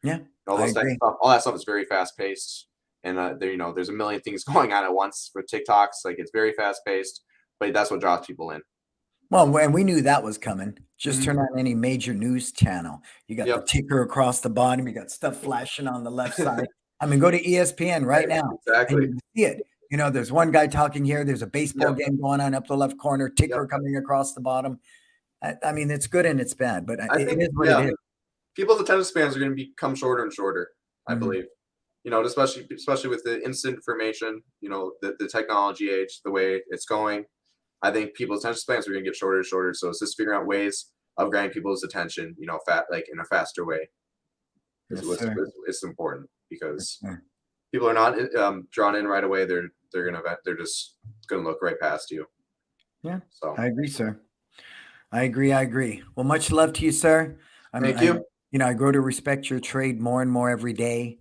Yeah. All that stuff is very fast paced. And there's a million things going on at once for TikToks. Like it's very fast paced, but that's what draws people in. Well, and we knew that was coming. Just turn on any major news channel. You got the ticker across the bottom. You got stuff flashing on the left side. I mean, go to ESPN right now. Exactly. And you see it. There's one guy talking here. There's a baseball game going on up the left corner, ticker coming across the bottom. I mean, it's good and it's bad, but it is what it is. People's attention spans are going to become shorter and shorter, I believe. Especially with the instant information, the technology age, the way it's going. I think people's attention spans are going to get shorter and shorter. So it's just figuring out ways of grabbing people's attention, in a faster way. It's important because people are not drawn in right away. They're just gonna look right past you. Yeah. So I agree, sir. I agree. Well, much love to you, sir. Thank you. I grow to respect your trade more and more every day.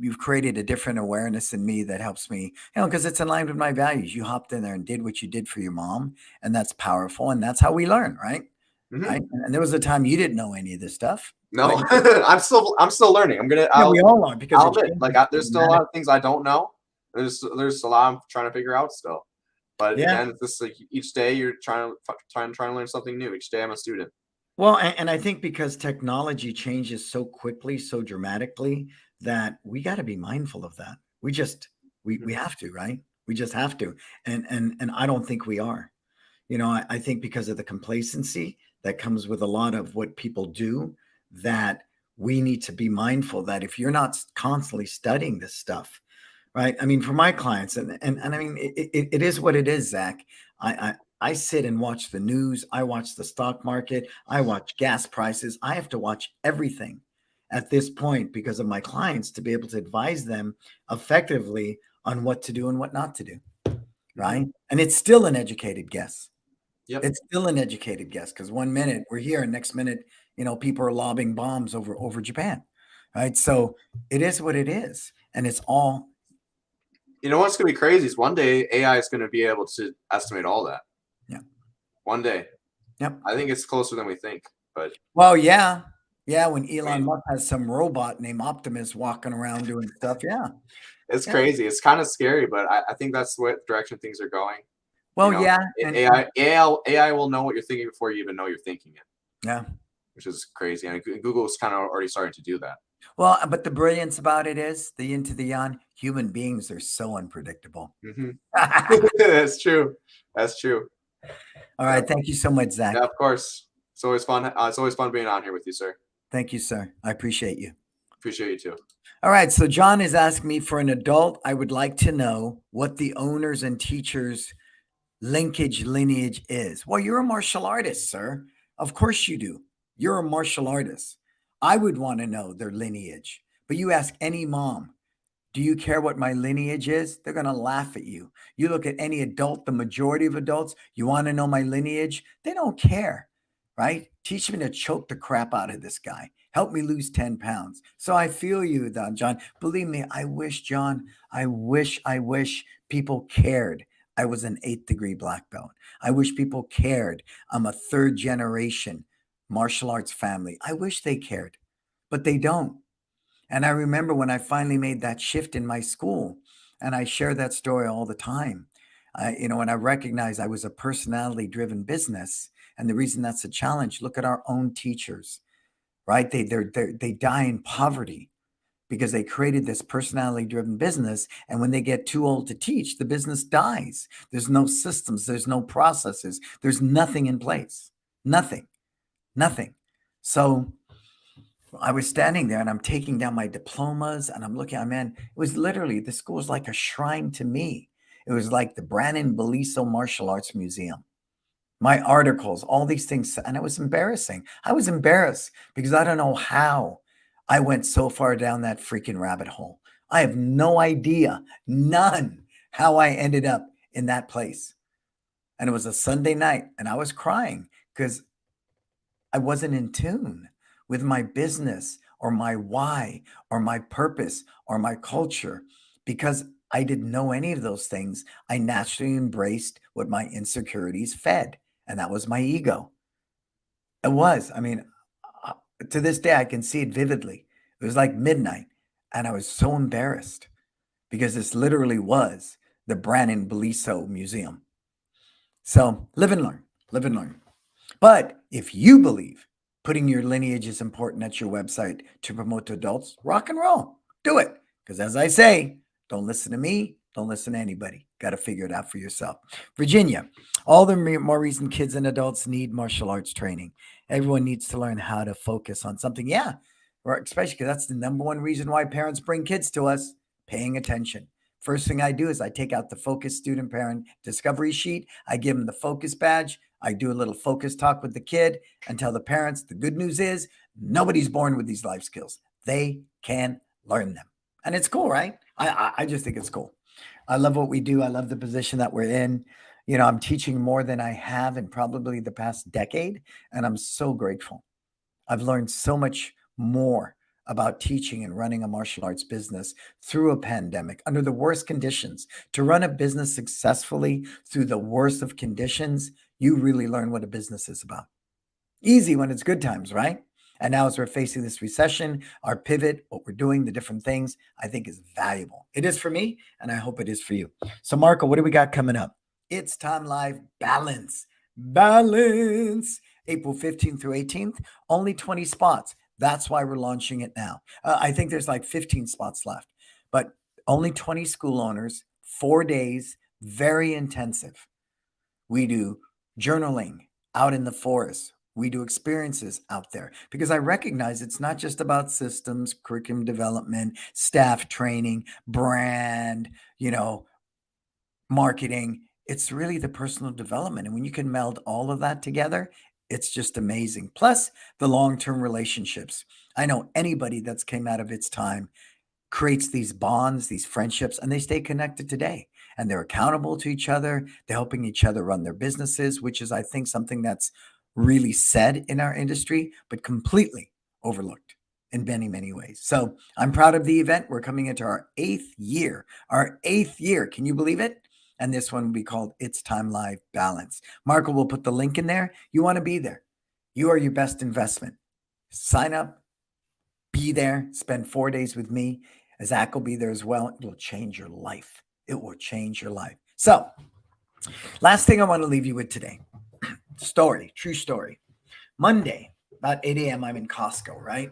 You've created a different awareness in me that helps me, because it's in line with my values. You hopped in there and did what you did for your mom, and that's powerful. And that's how we learn, right? Right. And there was a time you didn't know any of this stuff. No, I'm still learning. We all are because there's still a lot of things I don't know. There's a lot I'm trying to figure out still. But again, this each day you're trying to learn something new. Each day I'm a student. Well, and I think because technology changes so quickly, so dramatically, that we got to be mindful of that. We have to, right? We just have to. And I don't think we are. I think because of the complacency that comes with a lot of what people do, that we need to be mindful that if you're not constantly studying this stuff, right? I mean, for my clients, and I mean, it is what it is, Zach. I sit and watch the news. I watch the stock market. I watch gas prices. I have to watch everything at this point because of my clients to be able to advise them effectively on what to do and what not to do. Right. And it's still an educated guess. Yep. It's still an educated guess because 1 minute we're here and next minute, people are lobbing bombs over Japan. Right. So it is what it is. And it's all. You know what's going to be crazy is one day AI is going to be able to estimate all that. Yeah. One day. Yep. I think it's closer than we think. But well, yeah. Yeah. When Elon Musk has some robot named Optimus walking around doing stuff. Yeah. It's crazy. It's kind of scary, but I think that's what direction things are going. Well, yeah. And AI will know what you're thinking before you even know you're thinking it. Yeah. Which is crazy. And Google's kind of already starting to do that. Well, but the brilliance about it is the yin to the yang. Human beings are so unpredictable. Mm-hmm. That's true. That's true. All right. Thank you so much, Zach. Yeah, of course. It's always fun. It's always fun being on here with you, sir. Thank you, sir. I appreciate you. Appreciate you too. All right. So John is asking me, for an adult, I would like to know what the owners and teachers lineage is. Well, you're a martial artist, sir. Of course you do. You're a martial artist. I would want to know their lineage. But you ask any mom, do you care what my lineage is? They're going to laugh at you. You look at any adult, the majority of adults, you want to know my lineage? They don't care, right? Teach me to choke the crap out of this guy. Help me lose 10 pounds. So I feel you, John. Believe me, I wish people cared. I was an 8th degree black belt. I wish people cared. I'm a 3rd generation martial arts family. I wish they cared, but they don't. And I remember when I finally made that shift in my school, and I share that story all the time, when I recognized I was a personality-driven business. And the reason that's a challenge, look at our own teachers, right? They die in poverty because they created this personality-driven business. And when they get too old to teach, the business dies. There's no systems. There's no processes. There's nothing in place. Nothing. So I was standing there and I'm taking down my diplomas and I'm looking, man, it was literally, the school was like a shrine to me. It was like the Brannon Beliso Martial Arts Museum. My articles, all these things, and it was embarrassing. I was embarrassed because I don't know how I went so far down that freaking rabbit hole. I have no idea, none, how I ended up in that place. And it was a Sunday night and I was crying because I wasn't in tune with my business or my why or my purpose or my culture. Because I didn't know any of those things, I naturally embraced what my insecurities fed. And that was my ego. It was. I mean, to this day, I can see it vividly. It was like midnight. And I was so embarrassed because this literally was the Brannon Beliso Museum. So live and learn. Live and learn. But if you believe putting your lineage is important at your website to promote to adults, rock and roll. Do it. Because as I say, don't listen to me. Don't listen to anybody. Got to figure it out for yourself. Virginia, all the more reason kids and adults need martial arts training. Everyone needs to learn how to focus on something. Yeah, or especially because that's the number one reason why parents bring kids to us, paying attention. First thing I do is I take out the focus student parent discovery sheet. I give them the focus badge. I do a little focus talk with the kid and tell the parents the good news is nobody's born with these life skills. They can learn them. And it's cool, right? I just think it's cool. I love what we do. I love the position that we're in. I'm teaching more than I have in probably the past decade, and I'm so grateful. I've learned so much more about teaching and running a martial arts business through a pandemic under the worst conditions. To run a business successfully through the worst of conditions, you really learn what a business is about. Easy when it's good times, right? And now as we're facing this recession, our pivot, what we're doing, the different things, I think is valuable. It is for me, and I hope it is for you. So Marco, what do we got coming up? It's Time Live Balance. April 15th through 18th, only 20 spots. That's why we're launching it now. I think there's like 15 spots left, but only 20 school owners, 4 days, very intensive. We do journaling out in the forest. We do experiences out there because I recognize it's not just about systems, curriculum development, staff training, brand, marketing. It's really the personal development. And when you can meld all of that together, it's just amazing. Plus the long-term relationships. I know anybody that's came out of its time creates these bonds, these friendships, and they stay connected today. And they're accountable to each other. They're helping each other run their businesses, which is, I think, something that's really said in our industry, but completely overlooked in many, many ways. So I'm proud of the event. We're coming into our 8th year. Our 8th year. Can you believe it? And this one will be called It's Time Live Balance. Marco will put the link in there. You want to be there. You are your best investment. Sign up, be there, spend 4 days with me. Zach will be there as well. It will change your life. It will change your life. So, last thing I want to leave you with today. Story, true story. Monday, about 8 a.m., I'm in Costco, right?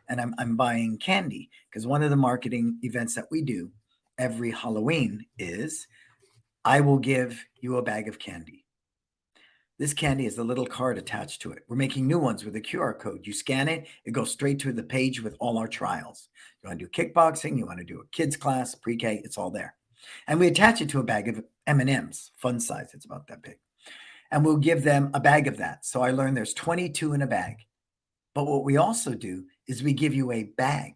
And I'm buying candy because one of the marketing events that we do every Halloween is I will give you a bag of candy. This candy has a little card attached to it. We're making new ones with a QR code. You scan it, it goes straight to the page with all our trials. You want to do kickboxing, you want to do a kids class, pre-K, it's all there. And we attach it to a bag of M&Ms, fun size, it's about that big. And we'll give them a bag of that. So I learned there's 22 in a bag. But what we also do is we give you a bag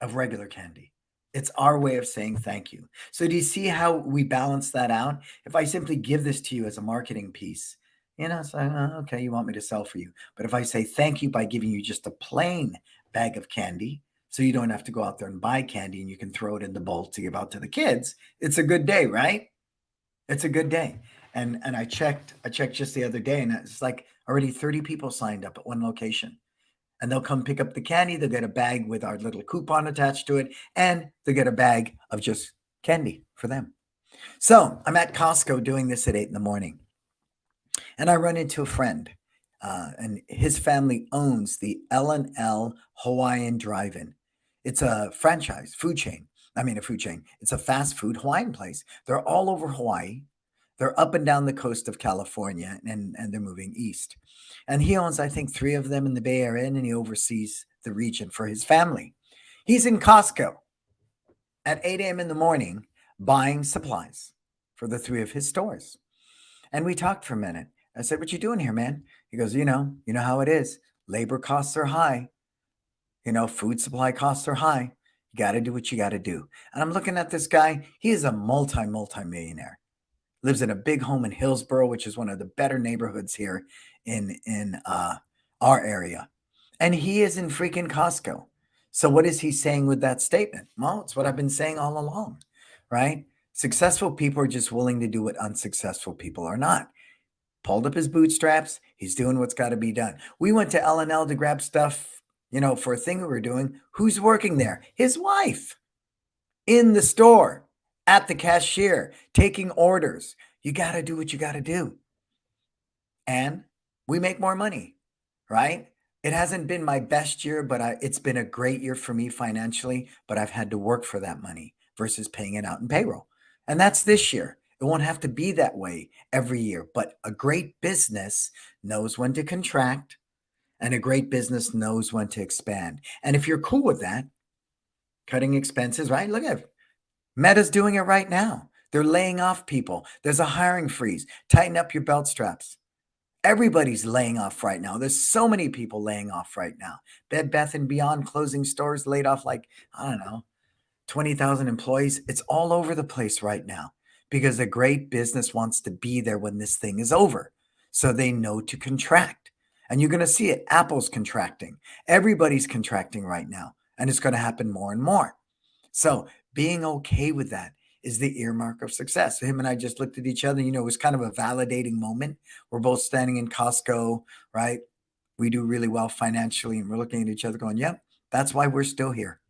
of regular candy. It's our way of saying thank you. So do you see how we balance that out? If I simply give this to you as a marketing piece, it's like, okay, you want me to sell for you. But if I say thank you by giving you just a plain bag of candy, so you don't have to go out there and buy candy and you can throw it in the bowl to give out to the kids, it's a good day, right? It's a good day. And I checked just the other day, and it's like already 30 people signed up at one location. And they'll come pick up the candy. They'll get a bag with our little coupon attached to it, and they'll get a bag of just candy for them. So I'm at Costco doing this at 8 in the morning, and I run into a friend, and his family owns the L&L Hawaiian Drive-In. It's a franchise food chain. I mean, a food chain. It's a fast food Hawaiian place. They're all over Hawaii. They're up and down the coast of California, and they're moving east. And he owns, I think, 3 of them in the Bay Area, and he oversees the region for his family. He's in Costco at 8 a.m. in the morning buying supplies for the 3 of his stores. And we talked for a minute. I said, "What you doing here, man?" He goes, you know how it is. Labor costs are high. Food supply costs are high. You got to do what you got to do. And I'm looking at this guy. He is a multi-millionaire. Lives in a big home in Hillsborough, which is one of the better neighborhoods here in our area. And he is in freaking Costco. So what is he saying with that statement? Well, it's what I've been saying all along, right? Successful people are just willing to do what unsuccessful people are not. Pulled up his bootstraps. He's doing what's got to be done. We went to L&L to grab stuff, for a thing we were doing. Who's working there? His wife in the store. At the cashier, taking orders. You got to do what you got to do. And we make more money, right? It hasn't been my best year, but it's been a great year for me financially, but I've had to work for that money versus paying it out in payroll. And that's this year. It won't have to be that way every year, but a great business knows when to contract, and a great business knows when to expand. And if you're cool with that, cutting expenses, right? Look at it. Meta's doing it right now. They're laying off people. There's a hiring freeze. Tighten up your belt straps. Everybody's laying off right now. There's so many people laying off right now. Bed Bath & Beyond closing stores, laid off 20,000 employees. It's all over the place right now because a great business wants to be there when this thing is over. So they know to contract. And you're going to see it. Apple's contracting. Everybody's contracting right now. And it's going to happen more and more. So being okay with that is the earmark of success. So him and I just looked at each other. It was kind of a validating moment. We're both standing in Costco, right? We do really well financially, and we're looking at each other going, yep, that's why we're still here.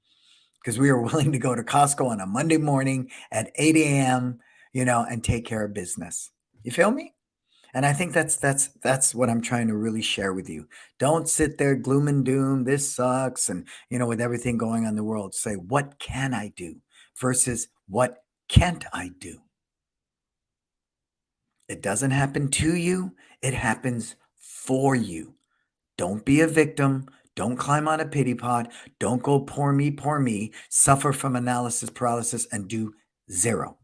Because we are willing to go to Costco on a Monday morning at 8 a.m., and take care of business. You feel me? And I think that's what I'm trying to really share with you. Don't sit there gloom and doom. This sucks. And, with everything going on in the world, say, what can I do versus what can't I do? It doesn't happen to you. It happens for you. Don't be a victim. Don't climb on a pity pot. Don't go poor me, suffer from analysis paralysis and do zero.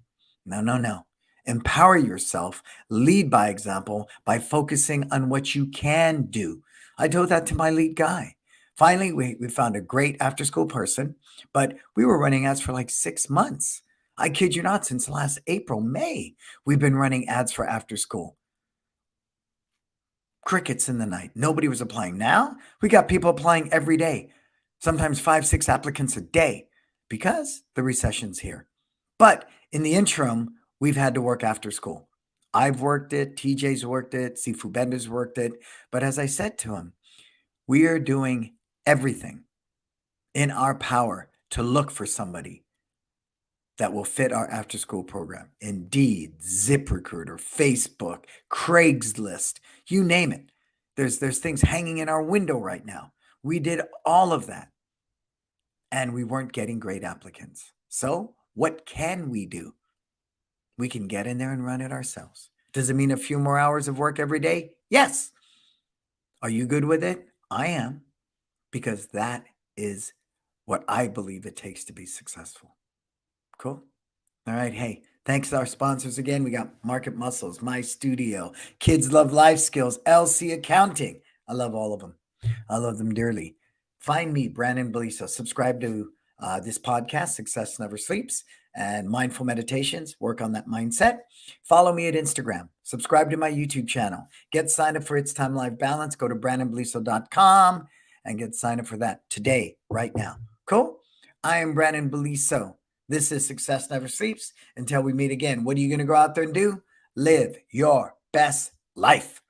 No. Empower yourself, lead by example by focusing on what you can do. I told that to my lead guy. Finally, we found a great after school person, but we were running ads for like 6 months. I kid you not, since last April, May, we've been running ads for after school. Crickets in the night. Nobody was applying. Now we got people applying every day, sometimes 5, 6 applicants a day because the recession's here. But in the interim, we've had to work after school. I've worked it. TJ's worked it. Sifu Bender's worked it. But as I said to him, we are doing everything in our power to look for somebody that will fit our after school program. Indeed, ZipRecruiter, Facebook, Craigslist, you name it. There's things hanging in our window right now. We did all of that and we weren't getting great applicants. So what can we do? We can get in there and run it ourselves. Does it mean a few more hours of work every day? Yes. Are you good with it? I am, because that is what I believe it takes to be successful. Cool. All right. Hey, thanks to our sponsors again. We got Market Muscles, My Studio, Kids Love Life Skills, LC Accounting. I love all of them. I love them dearly. Find me, Brannon Beliso. Subscribe to this podcast, Success Never Sleeps, and Mindful Meditations. Work on that mindset. Follow me at Instagram. Subscribe to my YouTube channel. Get signed up for It's Time Life Balance. Go to brannonbeliso.com and get signed up for that today, right now. Cool? I am Brannon Beliso. This is Success Never Sleeps. Until we meet again, what are you going to go out there and do? Live your best life.